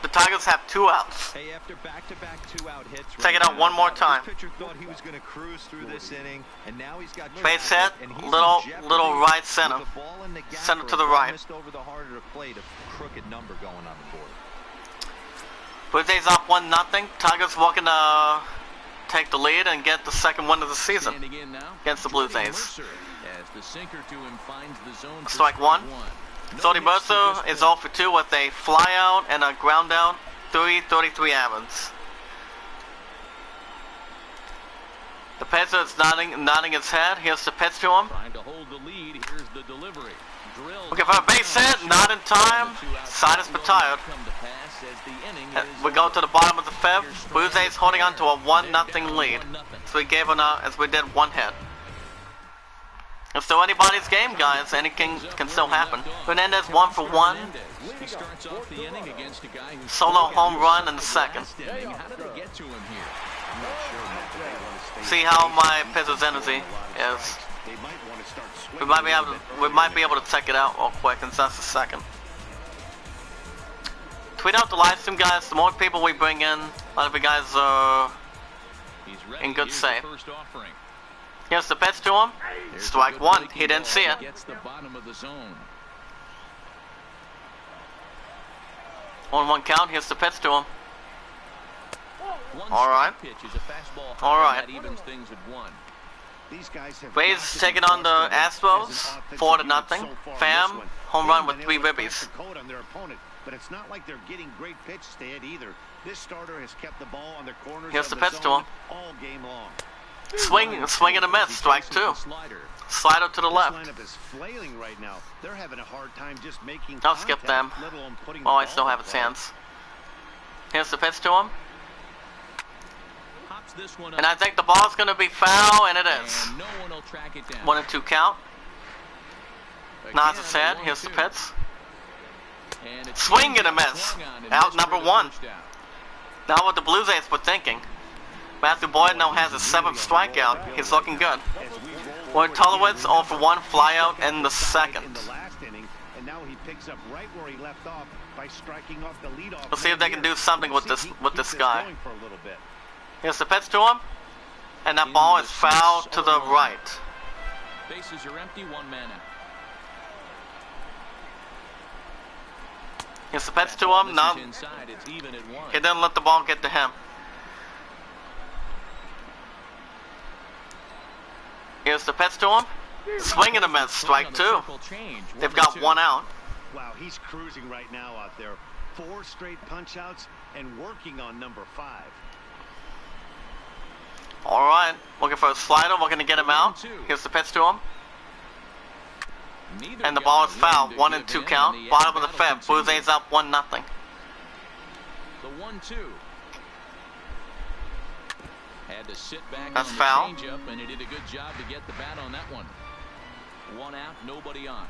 Speaker 1: The Tigers have 2 outs.
Speaker 3: Hey, after back-to-back 2-out hits,
Speaker 1: Take it out one more time.
Speaker 3: This pitcher thought he was going to cruise through this inning, and now he's got
Speaker 1: base hit,
Speaker 3: and he's
Speaker 1: little right center. Center to the right.
Speaker 3: Over the harder plate, a crooked number going on the board.
Speaker 1: Blue Jays up 1-0. Tigers looking to take the lead and get the second win of the season against the Blue Jays. Strike one. Jody Mercer is 0 for 2 with a fly out and a ground out. 333 average. The pitcher is nodding his head. Here's the pitch to him.
Speaker 2: Trying to hold the lead. Here's the delivery.
Speaker 1: Looking for a base hit. Not in time. Side is retired. We go to the bottom of the 5th. Blue Jays holding on to a 1-0 lead. So we gave as we did 1 hit. It's still anybody's game, guys. Anything can still happen. Hernandez 1 for 1. Solo home run in the second. See how my pitcher's energy is. We might be able to check it out real quick, since that's the second. Tweet out the live stream, guys. The more people we bring in, a lot of you guys are in good shape. Here's the pitch to him. Strike one. He didn't see it. 1-1 count. Here's the pitch to him. All right. All right. Rays taking on the Astros, 4-0. Fam, home run with 3 ribbies.
Speaker 4: But it's not like they're getting great pitch stead either. This starter has kept the ball on their corners.
Speaker 1: Here's the pitch to him.
Speaker 4: All game long.
Speaker 1: Swing and a miss. Strike 2. Slider to the left.
Speaker 4: This lineup is flailing right now. They're having a hard time just making
Speaker 1: I'll skip them. Oh, I still have its hands. Here's the pitch to him. And I think the ball's going to be foul, and it is. 1-2 count. Nods his head. Here's the pitch. Swing and a miss. Out number 1. Now what the Blue Jays were thinking. Matthew Boyd now has his 7th strikeout. He's looking good. Warren Tulowitz 0 for 1 fly out in the second. We'll see if they can do something with this guy. Here's the pitch to him, and that ball is foul to the right.
Speaker 2: Bases are empty, 1 man out.
Speaker 1: Here's the pitch to him. No, he didn't let the ball get to him. Here's the pitch to him. Swing and a miss. Strike 2. They've got 1 out.
Speaker 4: Wow, he's cruising right now out there. 4 straight punch outs and working on number 5.
Speaker 1: All right, looking for a slider. We're going to get him out. Here's the pitch to him. And the ball is fouled. 1-2 count. Bottom of the 5th. Blue Jays up 1-0.
Speaker 2: The 1-2. Had to sit back
Speaker 1: That's
Speaker 2: on
Speaker 1: foul.
Speaker 2: the changeup, and he did a good job to get the bat on that one. 1 out, nobody on.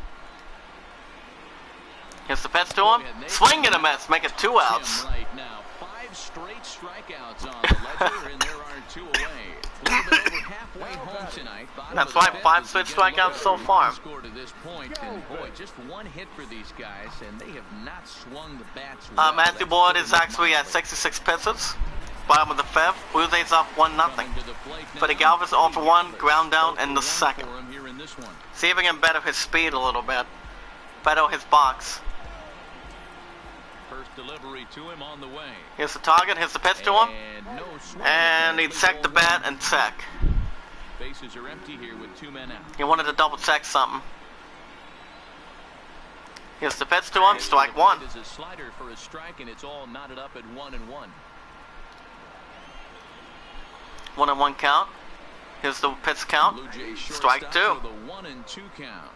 Speaker 1: Here's the pitch to him. Swing and a miss. Make it 2 outs.
Speaker 2: Right now, 5 straight strikeouts on the ledger, and there are 2 away. A little bit over halfway home tonight.
Speaker 1: That's right, 5 straight strikeouts so far.
Speaker 2: To this point, and boy, just 1 hit for these guys, and they have not swung the bats.
Speaker 1: Matthew Boyd is actually at 66 pitches. Bottom of the 5th. Blue Jays up 1-0. For the Galvis 0 for 1, ground down in the second. See if we can better his speed a little bit. Better his box.
Speaker 2: First delivery to him on the way.
Speaker 1: Here's the target. Here's the pitch to him. And he checked the bat and check.
Speaker 2: Bases are empty here with 2 men out.
Speaker 1: He wanted to double check something. Here's the pitch to him. Strike 1.
Speaker 2: It is a slider for a strike, and it's all knotted up at 1-1.
Speaker 1: 1-1 count. Here's the pitch count. Strike 2.
Speaker 2: The 1-2 count.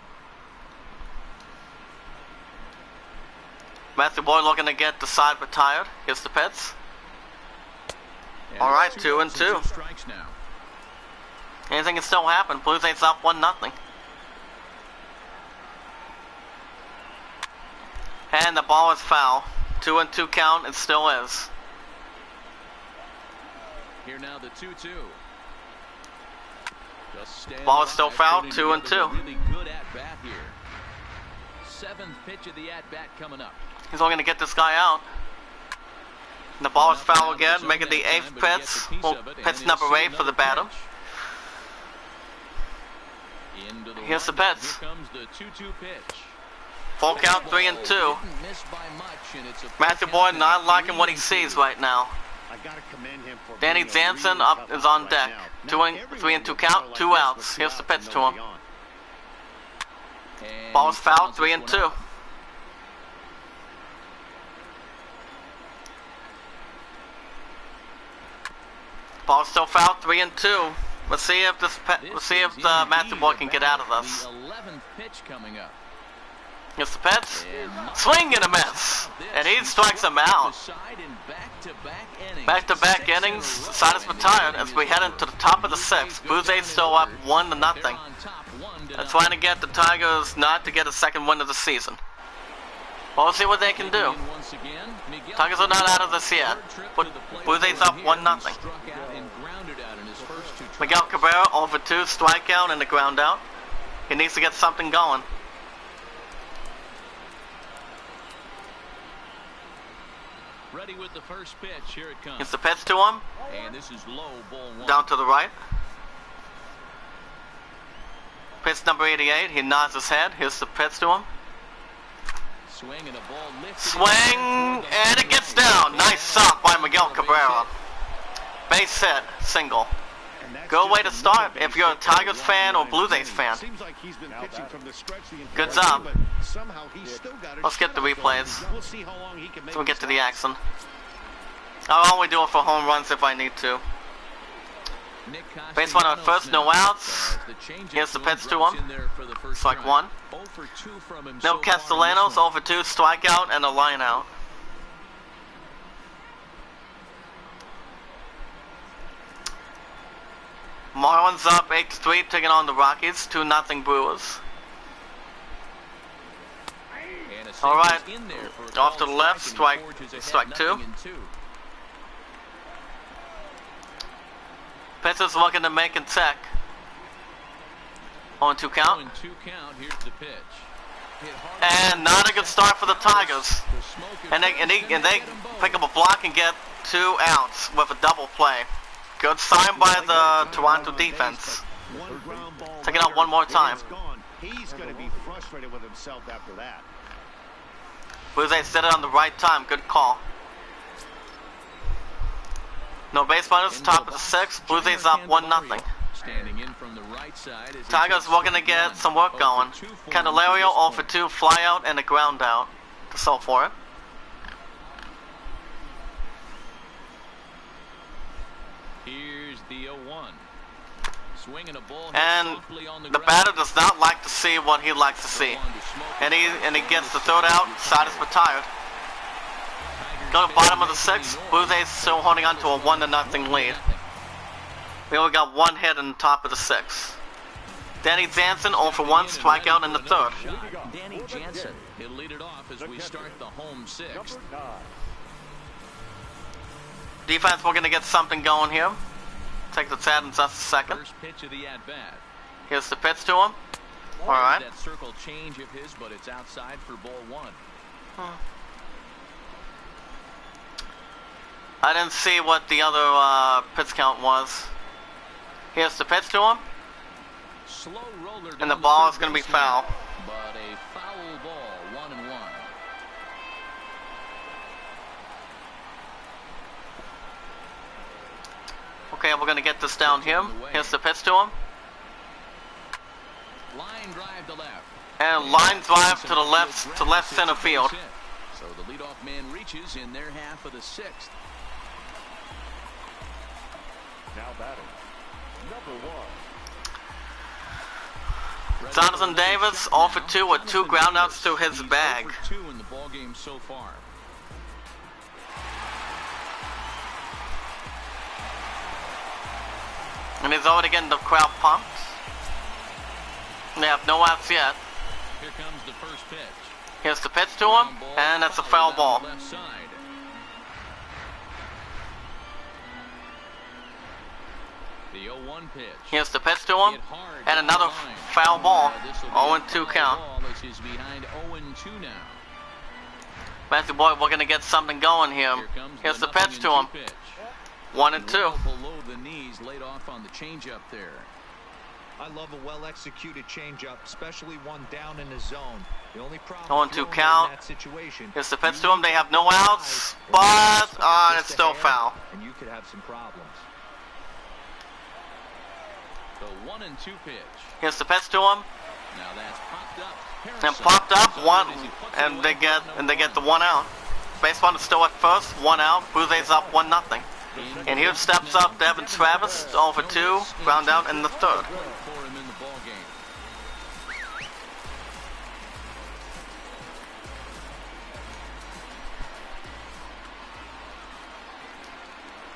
Speaker 1: Matthew Boyd looking to get the side retired. Here's the pitch. All right, 2-2.
Speaker 2: Strikes now.
Speaker 1: Anything can still happen. Blue Jays up 1-0. And the ball is foul. 2-2 count, it still is.
Speaker 2: Here now the 2-2.
Speaker 1: Ball is still foul, 2-2.
Speaker 2: Really good at bat here. 7th pitch of the at bat coming up.
Speaker 1: He's only going to get this guy out. And the ball is foul again, making the 8th pitch. Well, pitch number 8 for the batter. Here's the pitch.
Speaker 2: Here comes the 2-2 pitch.
Speaker 1: Full count, 3-2. Matthew Boyd not liking what he sees right now.
Speaker 4: I gotta commend him for
Speaker 1: Danny
Speaker 4: being a
Speaker 1: Jansen
Speaker 4: really
Speaker 1: up
Speaker 4: tough
Speaker 1: is
Speaker 4: guy
Speaker 1: on
Speaker 4: right
Speaker 1: deck.
Speaker 4: now.
Speaker 1: 3-2 count, 2 outs. Here's the pitch to him.
Speaker 2: And
Speaker 1: Ball's
Speaker 2: he
Speaker 1: foul,
Speaker 2: fouls this one
Speaker 1: 3-2.
Speaker 2: out.
Speaker 1: Ball's still foul, 3-2. Let's see if Matthew Boyd can get out of this.
Speaker 2: The 11th pitch coming up.
Speaker 1: Here's the pitch. Swing and a miss. And he strikes him out. Back-to-back innings. Side is retired as we head into the top of the 6th. Blue Jays still up 1-0. They're trying to get the Tigers not to get a second win of the season. Well, we'll see what they can do. Tigers are not out of this yet. But Blue Jays up 1-0. Miguel Cabrera over 2, strikeout and a ground out. He needs to get something going.
Speaker 2: Ready with the first pitch. Here it comes.
Speaker 1: Here's the pitch to him.
Speaker 2: And this is low, ball 1.
Speaker 1: Down to the right. Pitch number 88. He nods his head. Here's the pitch to him.
Speaker 2: Swing and a ball lifted.
Speaker 1: Swing and it gets down. Nice stop by Miguel Cabrera. Base hit, single. Good way to start if you're a Tigers fan or Blue Jays fan. Good job. Let's get the replays so we get to the action. I'll only do it for home runs if I need to. Base runner at first, no outs. Here's the pitch to him. Strike 1. No Castellanos, 0-2, strikeout and a line out. Marlins up 8-3, taking on the Rockies, 2-0 Brewers. Alright, off to the left, strike 2. Pitcher's looking to make and check. 0-2 count.
Speaker 2: Here's the pitch.
Speaker 1: And not a good start for the Tigers. And they pick up a block and get 2 outs with a double play. Good sign by the Toronto defense. Take it out one more time.
Speaker 4: He's going to be frustrated with himself after that.
Speaker 1: Blue Jays did it on the right time. Good call. No base runners. Top of the 6th. Blue Jays up 1-0. Tigers looking to get some work going. Candelario 0-2, fly out and a ground out to solve for it.
Speaker 2: Here's the 0-1. Swinging a ball
Speaker 1: and the batter does not like to see what he likes to see. And he gets the third out, side is retired. Go to the bottom of the 6th, Blue Jays still holding on to a 1-0 lead. We only got 1 hit in the top of the 6th. Danny Jansen 0-1, strikeout in the 3rd.
Speaker 2: Danny Jansen, he'll lead it off as we start the home 6th.
Speaker 1: Defense, we're going to get something going here. Take the Tad and just a second.
Speaker 2: First pitch of the at-bat.
Speaker 1: Here's the pitch to him. All right.
Speaker 2: That circle change of his, but it's outside for ball 1.
Speaker 1: I didn't see what the other pitch count was. Here's the pitch to him.
Speaker 2: Slow roller
Speaker 1: and the ball is going to be foul.
Speaker 2: But a foul ball, 1-1.
Speaker 1: Okay, we're going to get this down here. Here's the pitch to him.
Speaker 2: Line drive to left.
Speaker 1: And line drive to the left center field.
Speaker 2: So the leadoff man reaches in their half of the 6th.
Speaker 7: Now batting, number 1.
Speaker 1: Jonathan Davis 0-2 with 2 groundouts to his bag.
Speaker 2: 0-2 in the ball game so far.
Speaker 1: And he's already getting the crowd pumped. They have no outs yet.
Speaker 2: Here comes the first pitch.
Speaker 1: Here's the pitch to him, and that's a foul ball.
Speaker 2: Left side. The 0-1 pitch.
Speaker 1: Here's the pitch to him, and another foul ball. 0-2 count.
Speaker 2: He's behind 0-2 now.
Speaker 1: Matthew Boyd, we're gonna get something going here. Here's the pitch to him. 1-2.
Speaker 2: Below the knees, laid off on the changeup there.
Speaker 3: I love a well-executed changeup, especially one down in the zone. The only problem
Speaker 1: 0-2 count.
Speaker 3: in that situation,
Speaker 1: Here's the pitch to him. They have no outs, but it's still foul.
Speaker 3: And you could have some problems.
Speaker 2: The 1-2 pitch.
Speaker 1: Here's the pitch to him,
Speaker 2: Now that's popped up.
Speaker 1: and popped up one, and they get the 1 out. Base runner still at first, 1 out. Blue Jays up 1-0. And here steps up Devin Travis, 0 for 2, ground out in the third.
Speaker 2: For him in the ball game.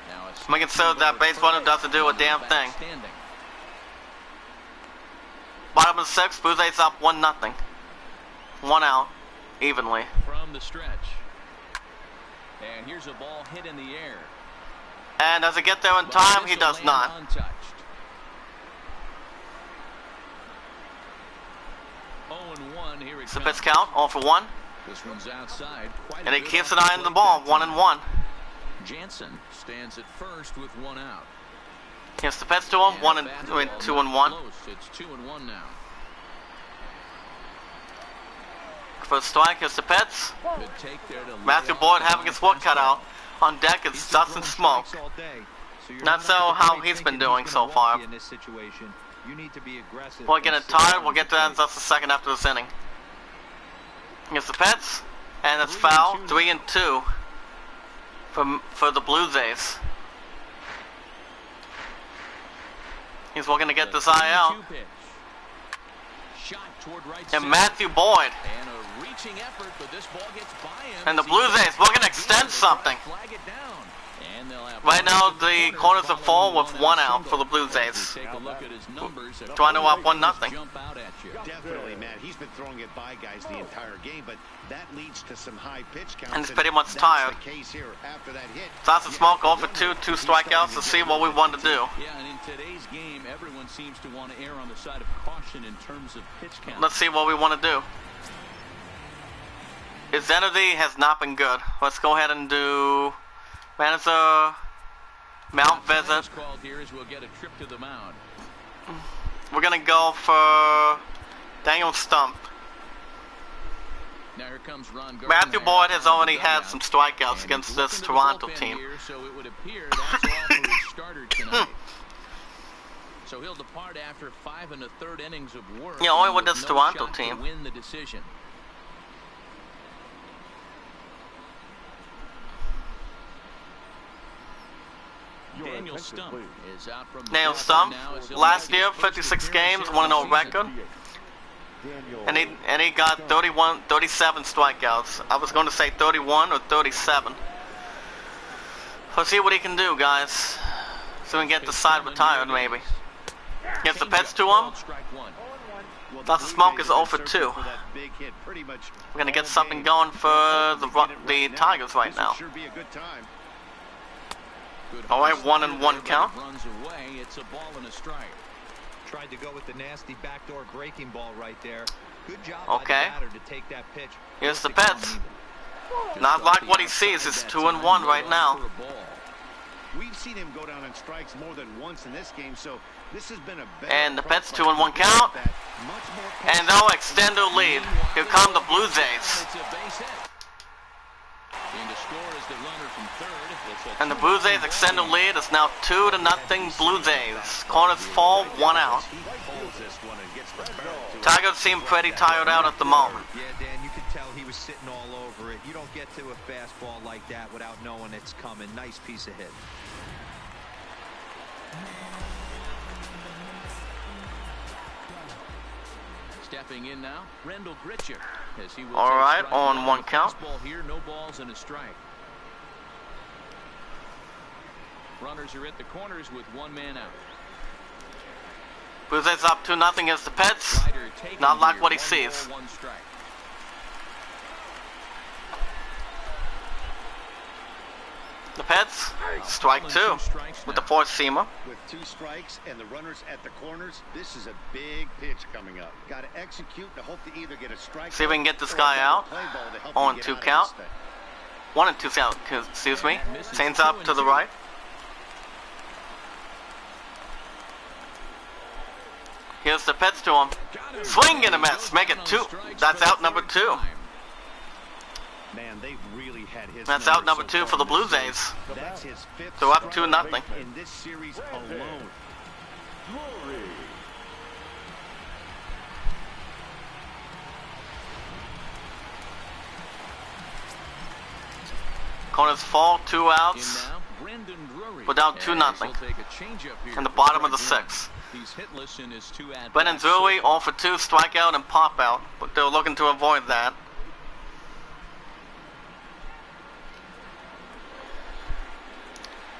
Speaker 2: Now it's
Speaker 1: Making sure that base runner doesn't do a damn thing.
Speaker 2: standing.
Speaker 1: Bottom of the 6th, Blue Jays up 1-0. 1 out, evenly.
Speaker 2: From the stretch. And here's a ball hit in the air.
Speaker 1: And does it get there in time? He does not.
Speaker 2: Untouched. 0-1, here it
Speaker 1: It's a
Speaker 2: comes.
Speaker 1: pitch count, 0 for 1.
Speaker 2: This one's outside. Quite a
Speaker 1: And he
Speaker 2: good
Speaker 1: keeps
Speaker 2: off
Speaker 1: an
Speaker 2: the
Speaker 1: eye on the
Speaker 2: plate
Speaker 1: ball,
Speaker 2: that
Speaker 1: 1-1.
Speaker 2: time. Jansen stands at first with 1 out.
Speaker 1: Here's the pitch to him,
Speaker 2: And fastball
Speaker 1: 2-1.
Speaker 2: close. It's 2-1 now.
Speaker 1: First strike, here's the pitch.
Speaker 2: Good take there to
Speaker 1: Matthew
Speaker 2: lay
Speaker 1: Boyd
Speaker 2: off
Speaker 1: having
Speaker 2: the
Speaker 1: his work cut
Speaker 2: fastball.
Speaker 1: out. On deck, it's dust and smoke. Not so how he's been doing so far.
Speaker 3: In this situation, you need to be aggressive.
Speaker 1: We're getting tired, we'll get to that in just a second after this inning. Here's the pitch, and it's foul, 3-2 for the Blue Jays. He's looking to get this eye out.
Speaker 2: 2-2 pitch. Shot toward right
Speaker 1: And
Speaker 2: center.
Speaker 1: Matthew Boyd.
Speaker 2: And a reaching effort, but this ball gets by him.
Speaker 1: And the Blue Jays, we're gonna extend something.
Speaker 2: Flag it down. And they'll have
Speaker 1: Right now, the corners are full with 1 out for the Blue Jays.
Speaker 2: Take a look at his numbers.
Speaker 1: Trying to up 1-0.
Speaker 2: Jump out at you.
Speaker 4: Definitely, Matt. He's been throwing it by guys the entire game, but that leads to some high pitch counts.
Speaker 1: And he's pretty much
Speaker 4: that's
Speaker 1: tired.
Speaker 4: the case here after that hit.
Speaker 1: Dust and smoke, 0 for 2, 2 strikeouts. Let's see what we want to do.
Speaker 2: Yeah, and in today's game, everyone seems to want to err on the side of caution in terms of pitch count.
Speaker 1: Let's see what we want to do. His energy has not been good. Let's go ahead and do manager mount visit.
Speaker 2: Called here as we'll get a trip to the mound.
Speaker 1: We're gonna go for Daniel Stump.
Speaker 2: Now here comes Ron Gardner.
Speaker 1: Matthew Boyd has already had some strikeouts against this Toronto team.
Speaker 2: Here, so it would appear that's all for his starter tonight. So he'll depart after 5 1/3 innings of work.
Speaker 1: Yeah, only with
Speaker 2: and
Speaker 1: this
Speaker 2: no
Speaker 1: Toronto
Speaker 2: shot
Speaker 1: team.
Speaker 2: to win the decision. Daniel Stump is out from the
Speaker 1: Daniel
Speaker 2: top
Speaker 1: Stump,
Speaker 2: now as he'll
Speaker 1: last
Speaker 2: make his
Speaker 1: year,
Speaker 2: first
Speaker 1: 56
Speaker 2: appearance
Speaker 1: games,
Speaker 2: here
Speaker 1: 1-0
Speaker 2: this
Speaker 1: record. And he got 37 strikeouts. I was going to say 31 or 37. Let's see what he can do, guys. So we can get the side retired, maybe. Gets the pitch to him. Dust and smoke is 0 for 2. We're going to get something going for the Tigers right now. All right, 1-1 count.
Speaker 2: Runs away. It's a ball and a strike.
Speaker 3: Tried to go with the nasty backdoor breaking ball right there. Good job
Speaker 1: Okay.
Speaker 3: by the batter to take that pitch.
Speaker 1: Here's the pitch. Not like what he sees. It's 2-1 right now.
Speaker 4: We've seen him go down in strikes more than once in this game, so this has been a
Speaker 1: And the pitch, 2-1 count. And they'll extend their lead. Here come the Blue Jays.
Speaker 2: It's a base hit. And to score is the runner from third.
Speaker 1: And the Blue Jays extend their lead. It's now 2-0 Blue Jays. Corners fall, 1 out. Tigers seem pretty tired out at the moment.
Speaker 3: Yeah, Dan, you could tell he was sitting all over it. You don't get to a fastball like that without knowing it's coming. Nice piece of hit.
Speaker 2: Stepping in now, Rendell Gritchick, as he will
Speaker 1: All
Speaker 2: take
Speaker 1: right,
Speaker 2: strike
Speaker 1: on
Speaker 2: one.
Speaker 1: 1 count.
Speaker 2: Fastball here, no balls and a strike. Runners are at the corners with 1 man out.
Speaker 1: Blue Jays up 2-0 against the Pets.
Speaker 2: Ryder taking
Speaker 1: Not like
Speaker 2: here,
Speaker 1: what he
Speaker 2: 1
Speaker 1: sees.
Speaker 2: ball, 1 strike.
Speaker 1: The Pets, strike 2 with the four-seamer.
Speaker 4: With 2 strikes and the runners at the corners, this is a big pitch coming up. Got to execute to hope to either get a strike.
Speaker 1: See if we can get this guy out. 0-2 count. 1-2 count, excuse me. Chains up to the right. Here's the Pets to him. Swing and a miss. Make it 2. That's out number 2.
Speaker 4: Man, they've really had his.
Speaker 1: That's out number 2 for the Blue Jays.
Speaker 4: That's his 5th.
Speaker 1: They're up 2-0.
Speaker 4: In this series alone.
Speaker 1: Corners fall, 2 outs. We're down 2-0. In the bottom of the 6th. Brendan Drury 0 for 2, strikeout and pop out, but they're looking to avoid that.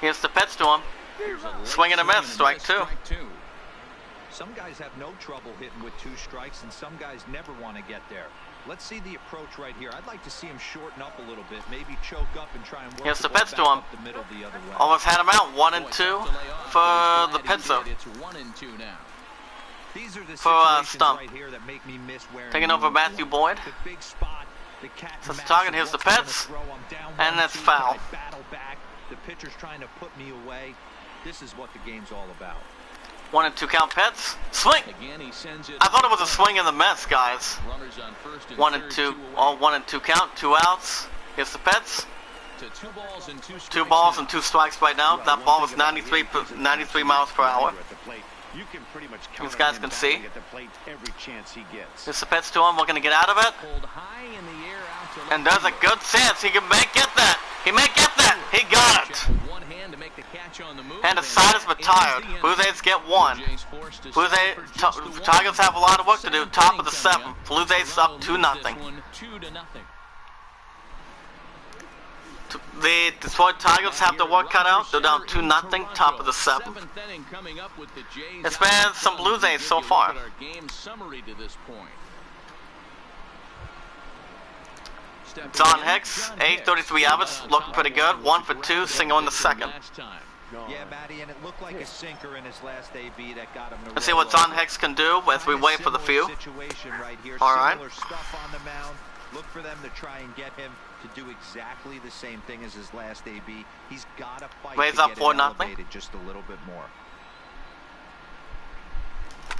Speaker 1: Here's the Pets to him. Swing and a miss, strike 2.
Speaker 3: Some guys have no trouble hitting with 2 strikes, and some guys never want to get there. Let's see the approach right here. I'd like to see him shorten up a little bit, maybe choke up and try and work
Speaker 1: Here's the
Speaker 3: ball
Speaker 1: Pets
Speaker 3: back
Speaker 1: to him.
Speaker 3: up the middle the other way.
Speaker 1: Almost had him out, 1-2 for the Pitzer.
Speaker 2: It's 1-2 now.
Speaker 3: These are the
Speaker 1: For
Speaker 3: situations
Speaker 1: Stump.
Speaker 3: right here that make me miss wearing
Speaker 1: Taking over
Speaker 3: uniform.
Speaker 1: Matthew Boyd.
Speaker 3: The big spot, the cat and
Speaker 1: Sets the
Speaker 3: mouse
Speaker 1: target,
Speaker 3: of
Speaker 1: here's the
Speaker 3: what's gonna
Speaker 1: Pets.
Speaker 3: throw. I'm down
Speaker 1: And
Speaker 3: 1-2,
Speaker 1: that's
Speaker 3: but
Speaker 1: foul.
Speaker 3: I battle back. The pitcher's trying to put me away. This is what the game's all about.
Speaker 1: 1-2 count Pets. Swing!
Speaker 2: Again, he sends it.
Speaker 1: I thought it was a swing and a miss, guys.
Speaker 2: Runners on first and
Speaker 1: 1-2,
Speaker 2: third,
Speaker 1: all 1-2 count, 2 outs. Here's the Pets.
Speaker 2: to 2 balls and 2 strikes.
Speaker 1: 2 balls
Speaker 2: now.
Speaker 1: and 2 strikes right now. That ball was 93 miles per hour.
Speaker 4: You can pretty much
Speaker 1: These guys can see.
Speaker 4: at the plate every chance he gets.
Speaker 1: Here's the Pets to him, looking to get out of it.
Speaker 2: Pulled high in the air out to left
Speaker 1: And there's a
Speaker 2: field.
Speaker 1: good chance he may get that. He may get that. He got it.
Speaker 2: With one hand to make the catch on the move,
Speaker 1: And the side is retired. Blue Jays get 1. Blue Jays, Tigers have a lot of work to do. Top of the 7th. Blue Jays up 2-0.
Speaker 2: 2-0.
Speaker 1: The Detroit Tigers have the work cut out. They're down 2-0. Top of the 7th. It's been some Blue Jays so far.
Speaker 2: Our game summary to this point.
Speaker 1: John Hicks, 833 average, looking pretty good. 1 for 2, single in the 2nd.
Speaker 3: Yeah, Matty, and it looked like a sinker in his last AB that got him to
Speaker 1: Let's see
Speaker 3: roll
Speaker 1: what John
Speaker 3: over.
Speaker 1: Hicks can do as we wait for the few.
Speaker 3: Situation right here.
Speaker 1: All right.
Speaker 3: Similar stuff on the mound. Look for them to try and get him to do exactly the same thing as his last AB. He's got to fight
Speaker 1: Raise
Speaker 3: to
Speaker 1: up
Speaker 3: get
Speaker 1: 4-0.
Speaker 3: it elevated just a little bit more.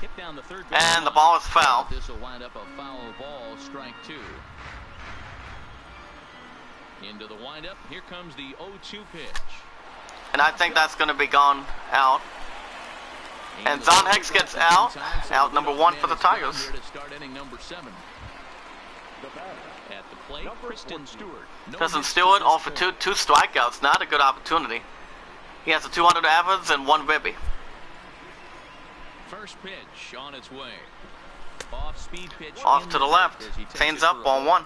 Speaker 2: Hit down the third
Speaker 1: And the ball is foul.
Speaker 2: This will wind up a foul ball, strike 2. Into the windup. Here comes the 0-2 pitch.
Speaker 1: And I think that's going to be gone out. And John Hicks gets out. Out number 1 for the Tigers.
Speaker 2: Here to start inning number 7. At the plate, Kristen Stewart.
Speaker 1: Kristen Stewart, 0 for 2, 2 strikeouts. Not a good opportunity. He has a 200 average and 1 ribby.
Speaker 2: First pitch on its way. Off speed pitch.
Speaker 1: Off
Speaker 2: in
Speaker 1: to the
Speaker 2: the
Speaker 1: left.
Speaker 2: as he takes
Speaker 1: Chains
Speaker 2: it
Speaker 1: up,
Speaker 2: for a
Speaker 1: ball 1.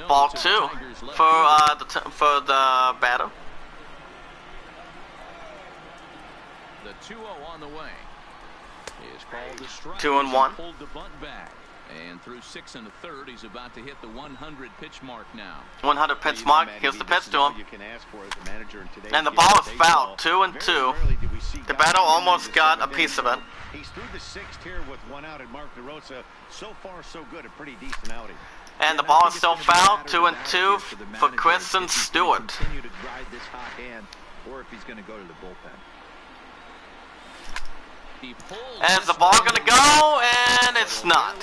Speaker 1: Ball 2 for the batter.
Speaker 2: The 2-0 on the way. Is called a strike.
Speaker 1: 2-1.
Speaker 2: Pulled the bunt back. And through 6 1/3, he's about to hit the 100 pitch mark now.
Speaker 1: 100 pitch mark. Here's the pitch to him.
Speaker 4: You can ask for as a manager in today's
Speaker 1: And the
Speaker 4: game
Speaker 1: ball
Speaker 4: of
Speaker 1: is
Speaker 4: baseball.
Speaker 1: fouled. 2-2.
Speaker 4: Very rarely do we see
Speaker 1: The
Speaker 4: guys
Speaker 1: batter
Speaker 4: come in
Speaker 1: almost
Speaker 4: to
Speaker 1: got a
Speaker 4: seventh
Speaker 1: piece of
Speaker 4: inning.
Speaker 1: it.
Speaker 4: He's through the 6th here with 1 out, and Mark DeRosa, so far so good, a pretty decent outing.
Speaker 1: And the ball is still fouled. 2-2 for Kristen Stewart.
Speaker 3: Continue to ride this hot hand, or if he's going to go to the bullpen.
Speaker 1: And is the ball going to go? And it's not.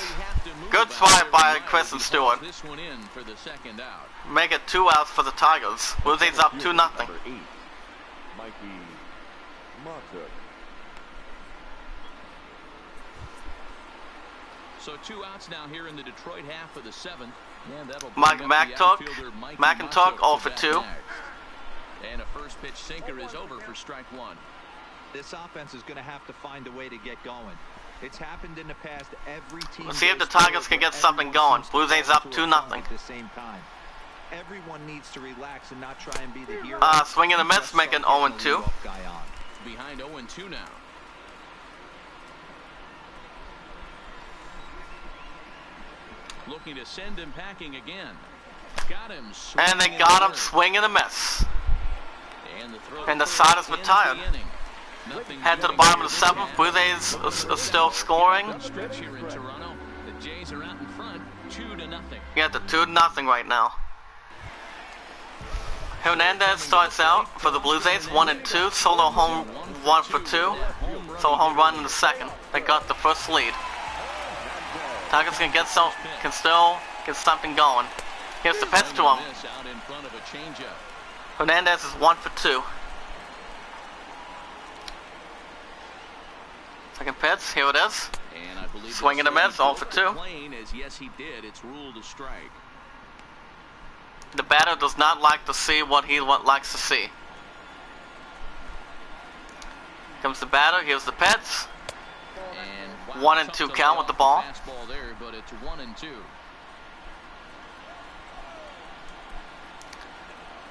Speaker 1: Good try by Kristen Stewart.
Speaker 2: This one in for the 2nd out.
Speaker 1: Make it 2 outs for the Tigers. Blue Jays up 2-0.
Speaker 7: Number 8, Mikey Mata.
Speaker 2: So 2 outs now here in the Detroit half of the 7th. And that'll
Speaker 1: Mike
Speaker 2: bring up the
Speaker 1: McIntosh,
Speaker 2: outfielder Mikey
Speaker 1: McIntosh,
Speaker 2: Mata
Speaker 1: 0
Speaker 2: to
Speaker 1: for
Speaker 2: bat
Speaker 1: 2.
Speaker 2: next. And a first pitch sinker is over for strike 1.
Speaker 3: This offense is going to have to find a way to get going. It's happened in the past. Every team.
Speaker 1: Let's see if the
Speaker 3: goes
Speaker 1: Tigers
Speaker 3: forward,
Speaker 1: can
Speaker 3: but
Speaker 1: get something
Speaker 3: everyone
Speaker 1: going.
Speaker 3: seems
Speaker 1: Blue
Speaker 3: to
Speaker 1: Jays
Speaker 3: fall
Speaker 1: up
Speaker 3: to a
Speaker 1: 2-0.
Speaker 3: funk At the same time, everyone needs to relax and not try and be the hero.
Speaker 1: Swing and a miss, make an 0-2.
Speaker 2: Behind 0-2 now. Looking to send him packing again. Got him.
Speaker 1: And they got him swinging a miss. And the side is retired. Head to the bottom of the seventh. Blue Jays are still scoring.
Speaker 2: The Jays are out in front, 2-0.
Speaker 1: Yeah, the 2-0 right now. Hernandez starts out for the Blue Jays, 1-2. Solo home 1 for 2. Solo home run in the second. They got the first lead. Tigers can still get something going. Here's the pitch to him. Hernandez is 1 for 2. Second pitch, here it is. Swing and a miss, 0 for 2.
Speaker 2: Yes, he did. It's ruled a strike.
Speaker 1: The batter does not like to see what he likes to see. Comes the batter, here's the pitch. 1-2 count with the ball.
Speaker 2: There, but it's 1-2.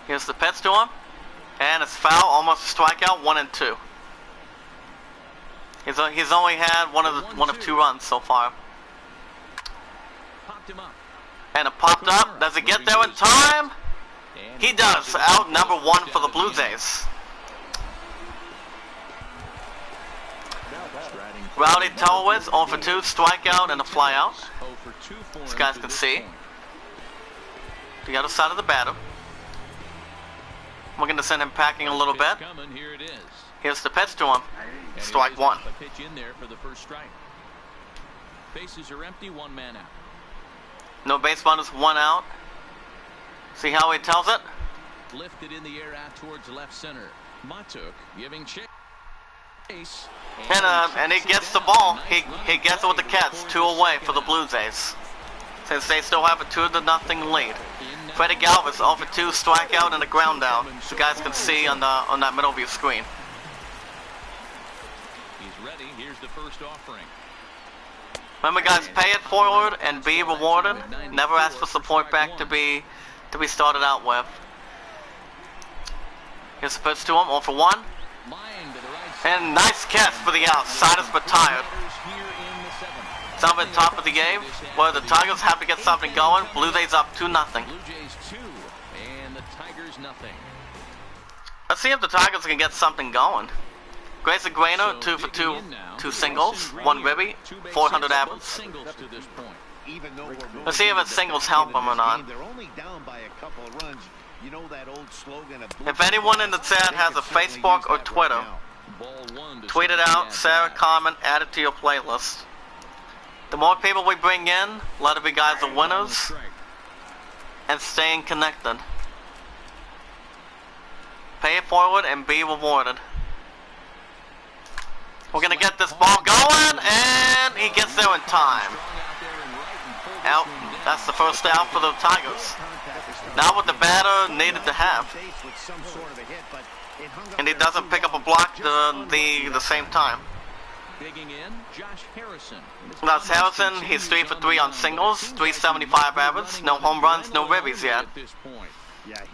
Speaker 1: Here's the pitch to him. And it's foul, almost a strikeout, 1-2. He's only had one of 2 runs so far.
Speaker 2: Popped him up.
Speaker 1: And it popped up. Does it get there in time? He does. Out number 1 for the Blue Jays. Rowdy Tolowitz, 0 for 2, strikeout and a flyout. As guys can see. The other side of the batter. We're going to send him packing a little bit. Here's the pitch to him. Strike 1.
Speaker 2: A pitch in there for the first strike. Bases are empty, 1 man out.
Speaker 1: No base runners, 1 out. See how he tells it?
Speaker 2: Lifted in the air out towards left center. Matuk giving chase.
Speaker 1: And he gets the ball. He gets it with the Cats, 2 away for the Blue Jays. Since they still have a 2-0 lead. Freddie Galvis 0 for 2, strikeout and a ground out. So you guys can see on that middle view screen.
Speaker 2: He's ready. Here's the first offering.
Speaker 1: Remember, guys, pay it forward and be rewarded. Never ask for support back to be started out with. Here's the pitch to him, 0 for 1. And nice catch for the out. Side is retired. It's up at the top of the game, where the Tigers have to get something going. Blue Jays up 2-0.
Speaker 2: Blue Jays 2 and the Tigers nothing.
Speaker 1: Let's see if the Tigers can get something going. Grayson Grainer, 2 for 2, 2 singles, 1 ribby, 400 average. Let's see if his singles help him or not. If anyone in the chat has a Facebook or Twitter, tweet it out, share a comment, add it to your playlist. The more people we bring in, let it be guys are winners, and staying connected. Pay it forward and be rewarded. We're going to get this ball going, and he gets there in time. Out. That's the first out for the Tigers. Not what the batter needed to have. And he doesn't pick up a block the same time. That's Harrison. He's 3 for 3 on singles, 375 average, no home runs, no ribbies yet.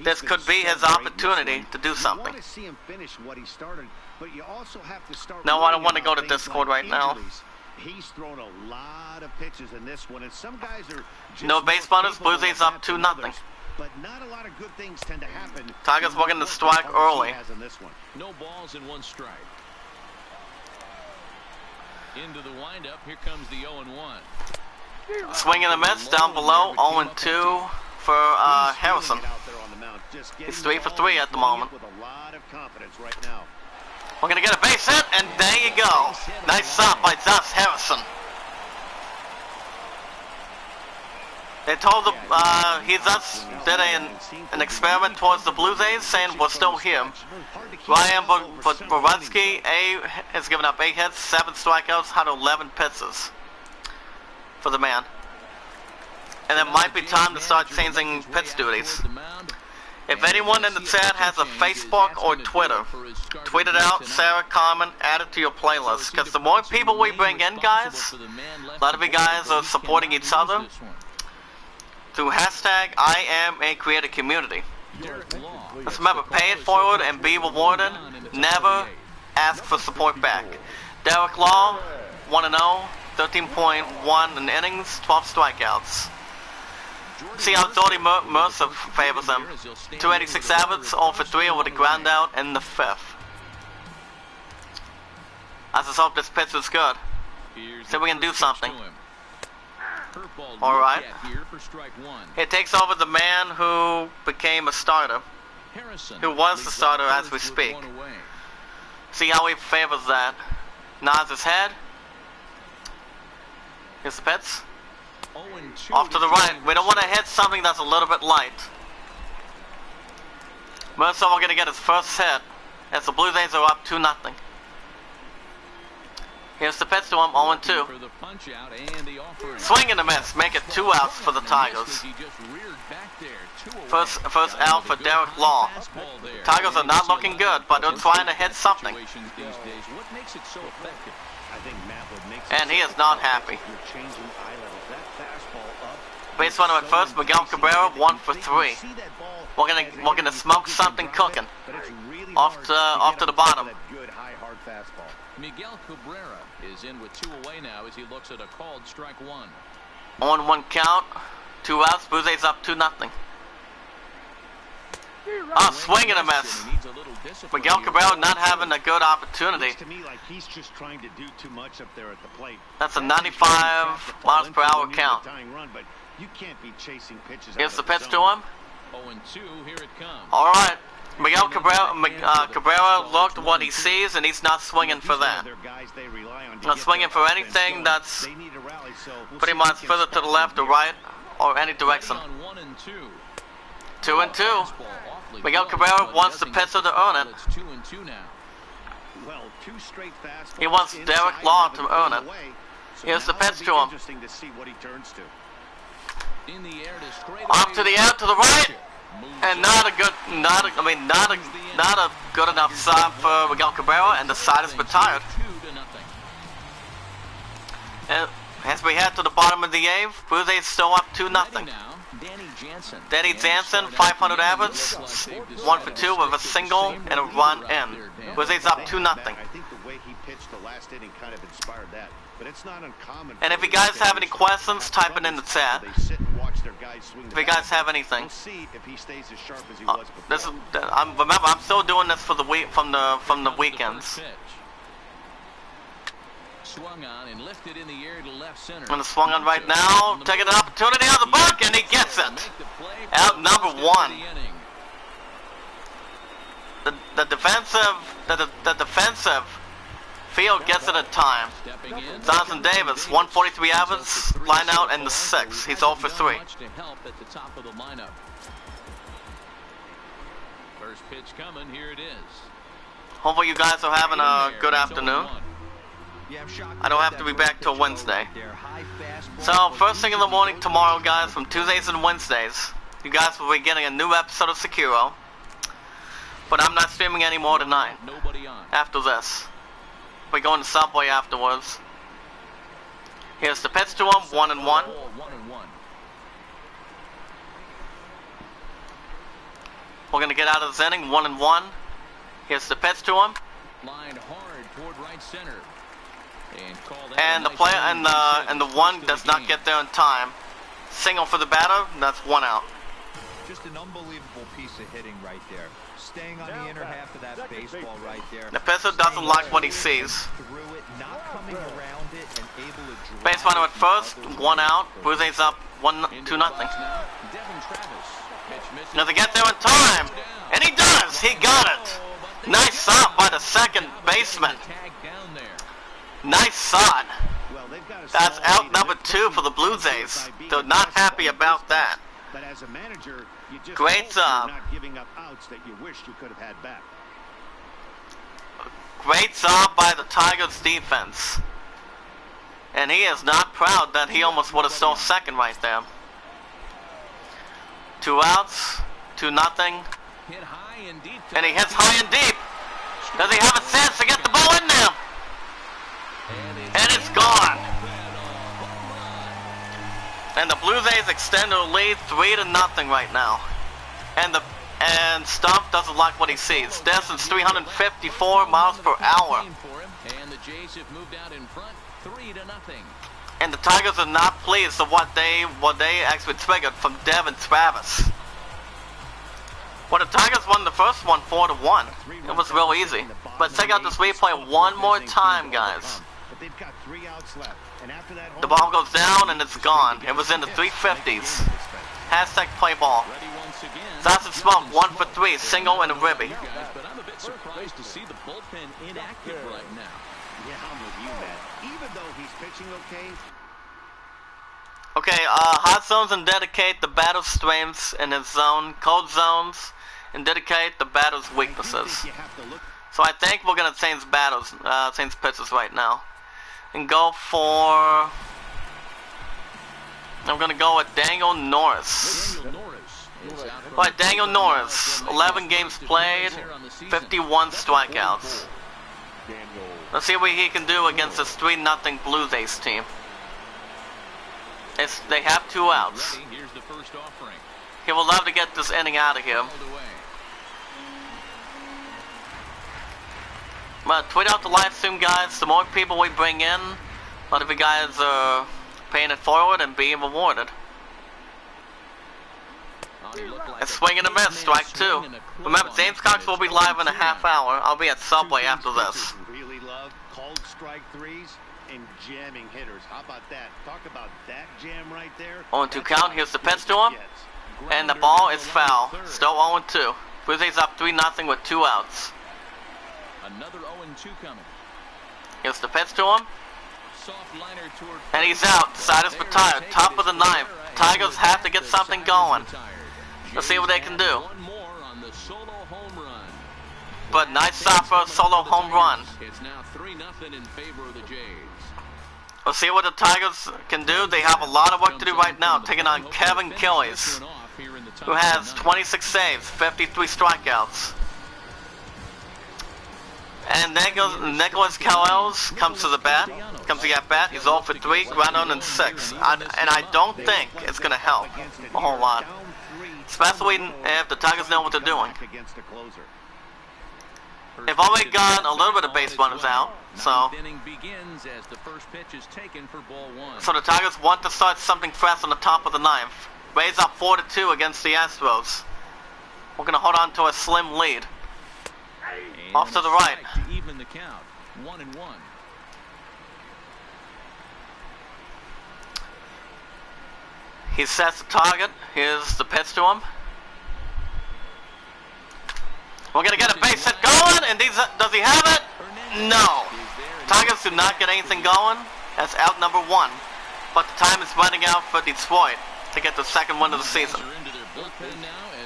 Speaker 1: This could be his opportunity to do something. No, I don't want to go to Discord right now.
Speaker 4: He's thrown a lot of pitches in this one, and some guys are
Speaker 1: no base runners. Blue Jays up 2-0.
Speaker 4: But not a lot of good things tend to happen.
Speaker 1: Tigers looking to strike early.
Speaker 2: No balls and 1 strike. Into the windup. Here comes the 0-1.
Speaker 1: Swing and a miss down below. 0-2 for Harrison. He's 3 for 3 at the moment. We're going to get a base hit, and there you go. Nice stop by Josh Harrison. They told him he just did an experiment towards the Blue Jays, saying we're still here. Ryan Boretsky has given up 8 hits, 7 strikeouts, had 11 pitches for the man. And it might be time to start changing pitch duties. If anyone in the chat has a Facebook or Twitter, tweet it out, share a comment, add it to your playlist. Because the more people we bring in, guys, a lot of you guys are supporting each other through hashtag I am a creator community. Just remember, pay it forward and be rewarded. Never ask for support back. Derek Law, 1-0, 13.1 in innings, 12 strikeouts. See how Jordy Mercer favors him. 286 Abbott's, 0 for 3 with a ground out in the 5th. I just hope this pitch is good. So we can do something. Alright. He takes over the man who became a starter. Who was the starter as we speak. See how he favors that. Nods his head. Here's the pitch. Off to the right. We don't want to hit something that's a little bit light. Mercer will going to get his first hit as the Blue Jays are up 2-0. Here's the pitch to him, 0-2. Swing and a miss, make it 2 outs for the Tigers. First out for Derek Law. Tigers are not looking good, but they're trying to hit something. And he is not happy. Base runner at first, Miguel Cabrera, 1 for 3. We're gonna smoke something cooking. Off to the bottom.
Speaker 2: Miguel Cabrera is in with 2 away now as he looks at a called strike 1.
Speaker 1: 0-1 count, 2 outs, Blue Jays up 2-0. Oh, swing and a miss. Miguel Cabrera not having a good opportunity.
Speaker 4: To me, like he's just trying to do too much up there at the plate.
Speaker 1: That's a 95 miles per hour count.
Speaker 4: But you can't be chasing pitches.
Speaker 1: Here's the pitch to him.
Speaker 2: 0-2, here it comes.
Speaker 1: All right. Miguel Cabrera looked what he sees, and he's not swinging for that. Not swinging for anything that's pretty much further to the left or right or any direction. 2-2. Miguel Cabrera wants the pitcher to earn it. He wants Derek Law to earn it. Here's the pitch to him. Off to the air to the right. And not a good enough side for Miguel Cabrera, and the side is retired. And as we head to the bottom of the 8th, Blue Jays still up 2-0. Danny Jansen, 500 average, 1 for 2 with a single and a run in. Blue Jays up 2-0.
Speaker 4: I think the way he pitched the last inning kind of inspired that. But it's not uncommon.
Speaker 1: And if you guys have any questions, type it in the chat. If you guys have anything. Remember, I'm still doing this for the week from the weekends.
Speaker 2: Swung on and lifted in the air to left center.
Speaker 1: And swung on right now, taking an opportunity on the book, and he gets it. Out number 1. The defensive field gets it at time. Jonathan Davis, 143 average, line out in the 6th. He's 0 for 3.
Speaker 2: First pitch coming, here it is.
Speaker 1: Hopefully you guys are having a good afternoon. I don't have to be back till Wednesday. So first thing in the morning tomorrow, guys, from Tuesdays and Wednesdays, you guys will be getting a new episode of Sekiro. But I'm not streaming anymore tonight. After this. We're going to Subway afterwards. Here's the pitch to him, 1-1. We're gonna get out of this inning, 1-1. Here's the pitch to him.
Speaker 2: Lined hard toward right center.
Speaker 1: And the player and the 1 does not get there in time. Single for the batter, that's 1 out.
Speaker 3: Just an unbelievable piece of hitting right there. Staying on the inner half of that baseball right there.
Speaker 1: The pitcher doesn't like what he sees. Base runner at first, 1 out. Blue Jays up 2-0. Now to get there in time, and he does. He got it. Nice stop by the second baseman. Nice sod. That's out number 2 for the Blue Jays. They're not happy about that.
Speaker 4: But as a manager, you just
Speaker 1: great job.
Speaker 4: Not giving up outs that you wish you could have had back.
Speaker 1: Great job by the Tigers defense. And he is not proud that he almost would have stole second right there. 2 outs, 2-0. And he hits high and deep. Does he have a chance to get the ball in there? And it's gone. And the Blue Jays extend their lead 3-0 right now. And Stump doesn't like what he sees. Distance 354 miles per hour.
Speaker 2: And the Jays have moved out in front 3-0.
Speaker 1: And the Tigers are not pleased with what they actually triggered from Devin Travis. Well, the Tigers won the first one 4-1. It was real easy. But check out this replay one more time, guys. The ball goes down and it's gone. It was in the 350s. Hashtag play ball. Johnson Smoke 1 for 3, single and a ribby.
Speaker 2: But I'm a bit surprised to see the bullpen inactive right now.
Speaker 4: Yeah, I'm with you, man. Even though he's pitching okay.
Speaker 1: Okay, hot zones and dedicate the batter's strengths in his zone. Cold zones and dedicate the batter's weaknesses. So I think we're gonna change batters, change pitches right now, and go for. I'm gonna go with Daniel Norris. Right, Daniel Norris, 11 games played, 51 strikeouts. Let's see what he can do against this 3-0 Blue Jays team. They have 2 outs. He will love to get this inning out of here. But tweet out the live stream, guys. The more people we bring in, a lot of you guys are paying it forward and being rewarded. A swing and a miss, strike 2. Remember, James Cox will be live in a half hour. I'll be at Subway after this.
Speaker 4: Really love cold strike threes and jamming hitters. How about that? Talk about that jam right there.
Speaker 1: 0-2 count. Here's the pitch to him. And the ball is foul. Still 0-2. Blue Jays up 3-0 with 2 outs.
Speaker 2: Another 0-2 coming.
Speaker 1: Here's the pitch to him. And he's out. The side is retired. Top of the 9th. Tigers have to get something going. Let's see what they can do. But nice stop for a solo home run.
Speaker 2: It's now 3-0 in favor of the Jays.
Speaker 1: Let's see what the Tigers can do. They have a lot of work to do right now, taking on Kevin Killies, who has 26 saves, 53 strikeouts. And Nicholas Cowells comes to the bat. Comes to the at-bat. He's 0 for 3, ground on and 6. And I don't think it's going to help a whole lot. Especially if the Tigers know what they're doing. They've already got a little bit of base runners out. So the Tigers want to start something fresh on the top of the 9th. Rays up 4-2 against the Astros. We're going to hold on to a slim lead. Off to the right.
Speaker 2: To even the count. 1-1.
Speaker 1: He sets the target. Here's the pitch to him. We're gonna get a base hit going, and does he have it? No. Tigers do not get anything going. That's out number 1. But the time is running out for Detroit to get the second win of the season.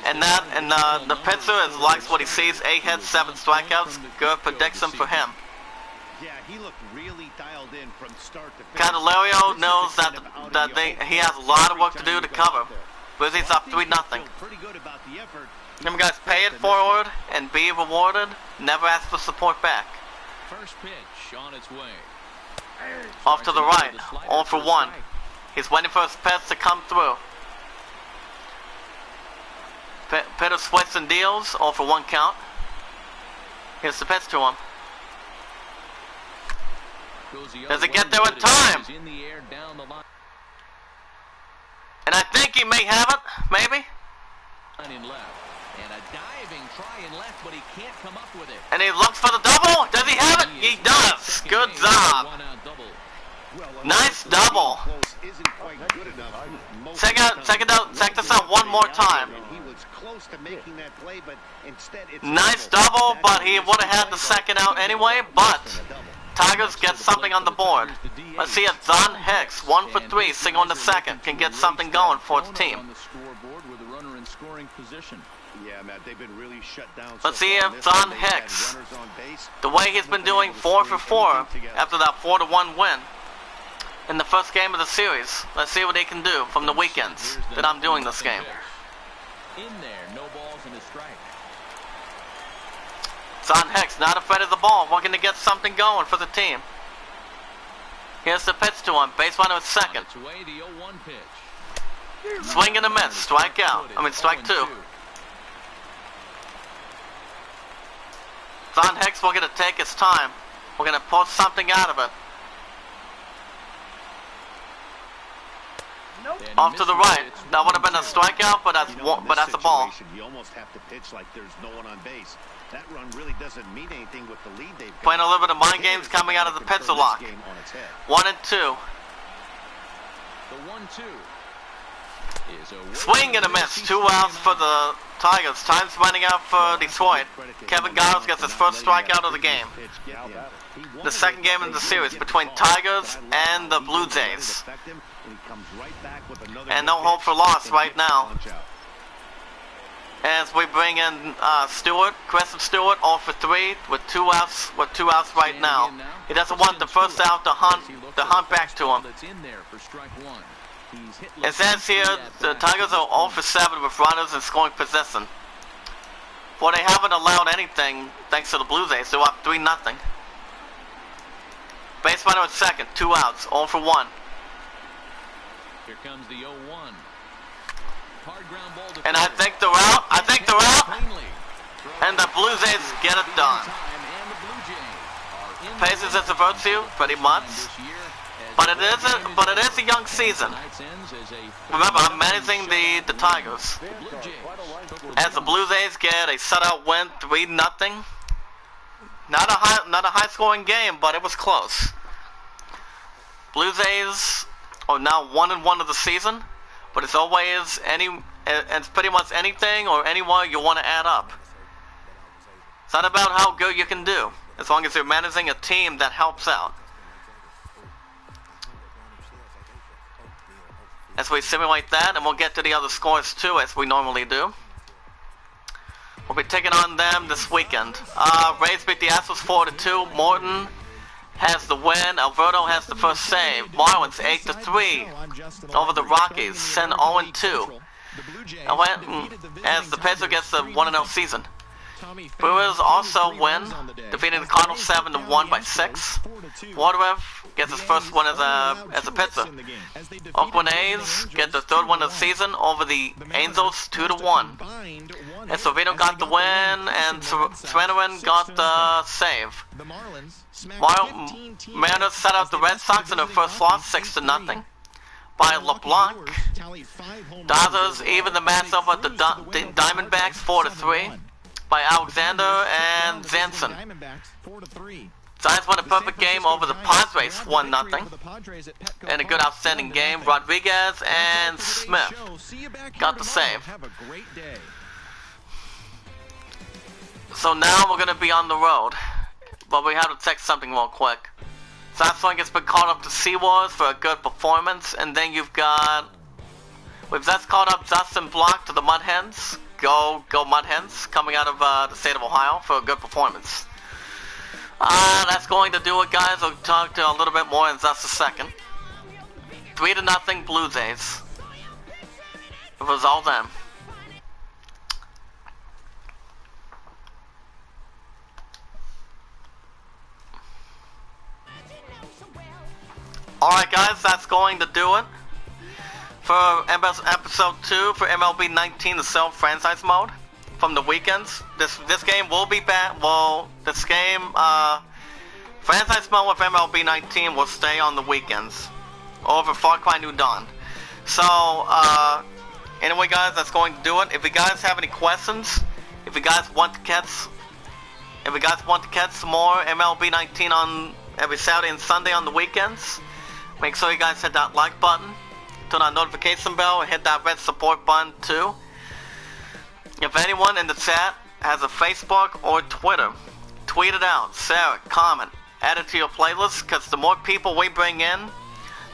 Speaker 1: And the pitcher likes what he sees. 8 hits, 7 strikeouts. Good prediction for him.
Speaker 4: Yeah, he looked really dialed in from start to finish.
Speaker 1: Candelario knows that he has a lot of work to do to cover. Blazers up 3-0.
Speaker 4: Pretty good about the effort.
Speaker 1: Remember, guys, pay it forward and be rewarded. Never ask for support back.
Speaker 2: First pitch on its way.
Speaker 1: Off to the right. 0 for 1. He's waiting for his pitch to come through. Pitter splits and deals. 0 for 1 count. Here's the pitch to him. Does he get there in time? And I think he may have it. Maybe.
Speaker 2: And a diving try in left, but he can't come up with it.
Speaker 1: And he looks for the double. Does he have it? He does. Good job. Nice double. Check this out one more time. Nice double, but he would have had the second out anyway. But Tigers get something on the board. Let's see if Don Hicks, 1 for 3, single in the second, can get something going for his team.
Speaker 4: Yeah, Matt, they've been really shut down.
Speaker 1: Let's see if Don Hicks, the way he's been doing 4 for 4 after that 4-1 win in the first game of the series. Let's see what he can do from the weekends that I'm doing this game.
Speaker 2: In there, no balls and a strike.
Speaker 1: Don Hicks not afraid of the ball, looking to get something going for the team. Here's the pitch to him, base runner at second. Swing and a miss, strike out. Strike 2. Don Hicks will going to take his time. We're going to pull something out of it. Off to the right. That would have been a strikeout, but that's a ball.
Speaker 4: You almost have to pitch like there's no one on base. That run really doesn't mean anything with the lead they've got.
Speaker 1: Playing a little bit of mind games coming out of the pencil lock. 1 and 2.
Speaker 2: The 1-2 is a
Speaker 1: Swing and a miss. 2 outs for the Tigers. Time's running out for Detroit. Kevin Giles gets his first strikeout of the game. The second game in the series between Tigers and the Blue Jays. And no hope for loss right now. As we bring in Stewart, Crescent Stewart, 0 for 3 with 2 outs right now. He doesn't want the first out to hunt back to him. It says here the Tigers are 0 for 7 with runners in scoring possession. Well, they haven't allowed anything thanks to the Blue Jays. They're up 3-0. Base runner at second, 2 outs, 0 for 1.
Speaker 2: Here comes the 0-1. Hard ground ball to
Speaker 1: And I think they're out. And the Blue Jays get it done. Paces is a virtue, pretty much. But it is a young season. Remember, I'm managing the Tigers. As the Blue Jays get a shutout win, 3-0. Not a high scoring game, but it was close. Blue Jays are now 1-1 of the season, but it's always it's pretty much anything or anyone you want to add up. It's not about how good you can do, as long as you're managing a team that helps out. As we simulate that, and we'll get to the other scores too, as we normally do. We'll be taking on them this weekend. Rays beat the Astros 4-2. Morton has the win. Alberto has the first save. Marlins 8-3 over the Rockies. Send 0-2. As the Pacers gets the 1-0 season. Brewers also win, defeating the Cardinals 7-1 by 6. Waterrev gets his first win as a pitcher. Oakland A's get the third win of the season over the Angels 2-1. And Sorvino got the win, and Srinaran got the save. Mariners set out the Red Sox in their first loss 6-0 by LeBlanc. Dodgers even the matchup with the Diamondbacks 4-3 by Alexander and Jansen. Giants won a perfect game over the Padres 1-0. And a good outstanding game. Rodriguez and Smith got the save. So now we're going to be on the road. But we have to check something real quick. Sasson has been called up to Seawars for a good performance. And then we've just called up Justin Block to the Mud Hens. Go Mud Hens, coming out of the state of Ohio for a good performance. That's going to do it, guys. I'll talk to a little bit more in just a second. 3-0 Blue Jays. It was all them. Alright, guys, that's going to do it for episode 2 for MLB 19, the self-franchise mode from the weekends. This game will be back. Well, this game, franchise mode with MLB 19 will stay on the weekends over Far Cry New Dawn. So, anyway, guys, that's going to do it. If you guys have any questions, if you guys want to catch some more MLB 19 on every Saturday and Sunday on the weekends, make sure you guys hit that like button. Turn on notification bell and hit that red support button too. If anyone in the chat has a Facebook or Twitter, tweet it out, share it, comment, add it to your playlist, because the more people we bring in,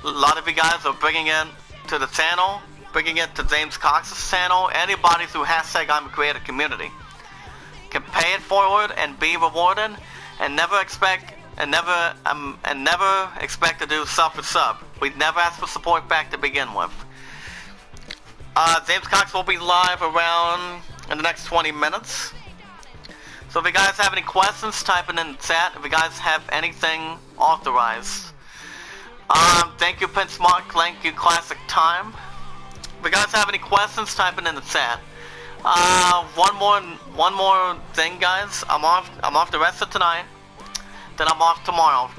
Speaker 1: a lot of you guys are bringing in to the channel, bringing it to James Cox's channel, anybody through hashtag I'm a Creator Community can pay it forward and be rewarded, and never expect to do sub for sub. We'd never ask for support back to begin with. James Cox will be live around in the next 20 minutes. So if you guys have any questions, type it in the chat. If you guys have anything authorized. Thank you, Prince Mark. Thank you, Classic Time. If you guys have any questions, type it in the chat. One more thing, guys. I'm off the rest of tonight. Then I'm off tomorrow.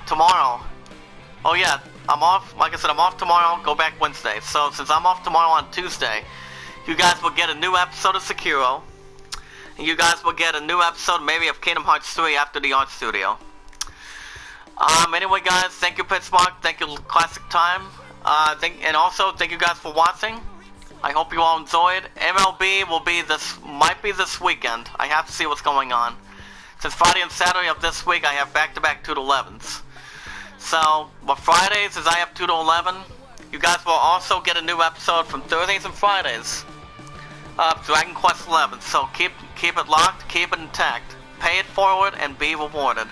Speaker 1: Oh yeah, I'm off, like I said, I'm off tomorrow, go back Wednesday. So since I'm off tomorrow on Tuesday, you guys will get a new episode of Sekiro. And you guys will get a new episode maybe of Kingdom Hearts 3 after the art studio. Anyway guys, thank you Pittsburgh, thank you Classic Time. And also thank you guys for watching. I hope you all enjoyed. MLB might be this weekend. I have to see what's going on. Since Friday and Saturday of this week, I have back-to-back 2 to 11s. So, but Fridays, as I have 2 to 11, you guys will also get a new episode from Thursdays and Fridays of Dragon Quest XI. So keep it locked, keep it intact, pay it forward, and be rewarded.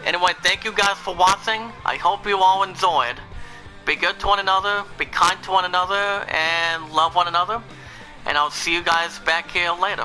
Speaker 1: Anyway, thank you guys for watching. I hope you all enjoyed. Be good to one another, be kind to one another, and love one another. And I'll see you guys back here later.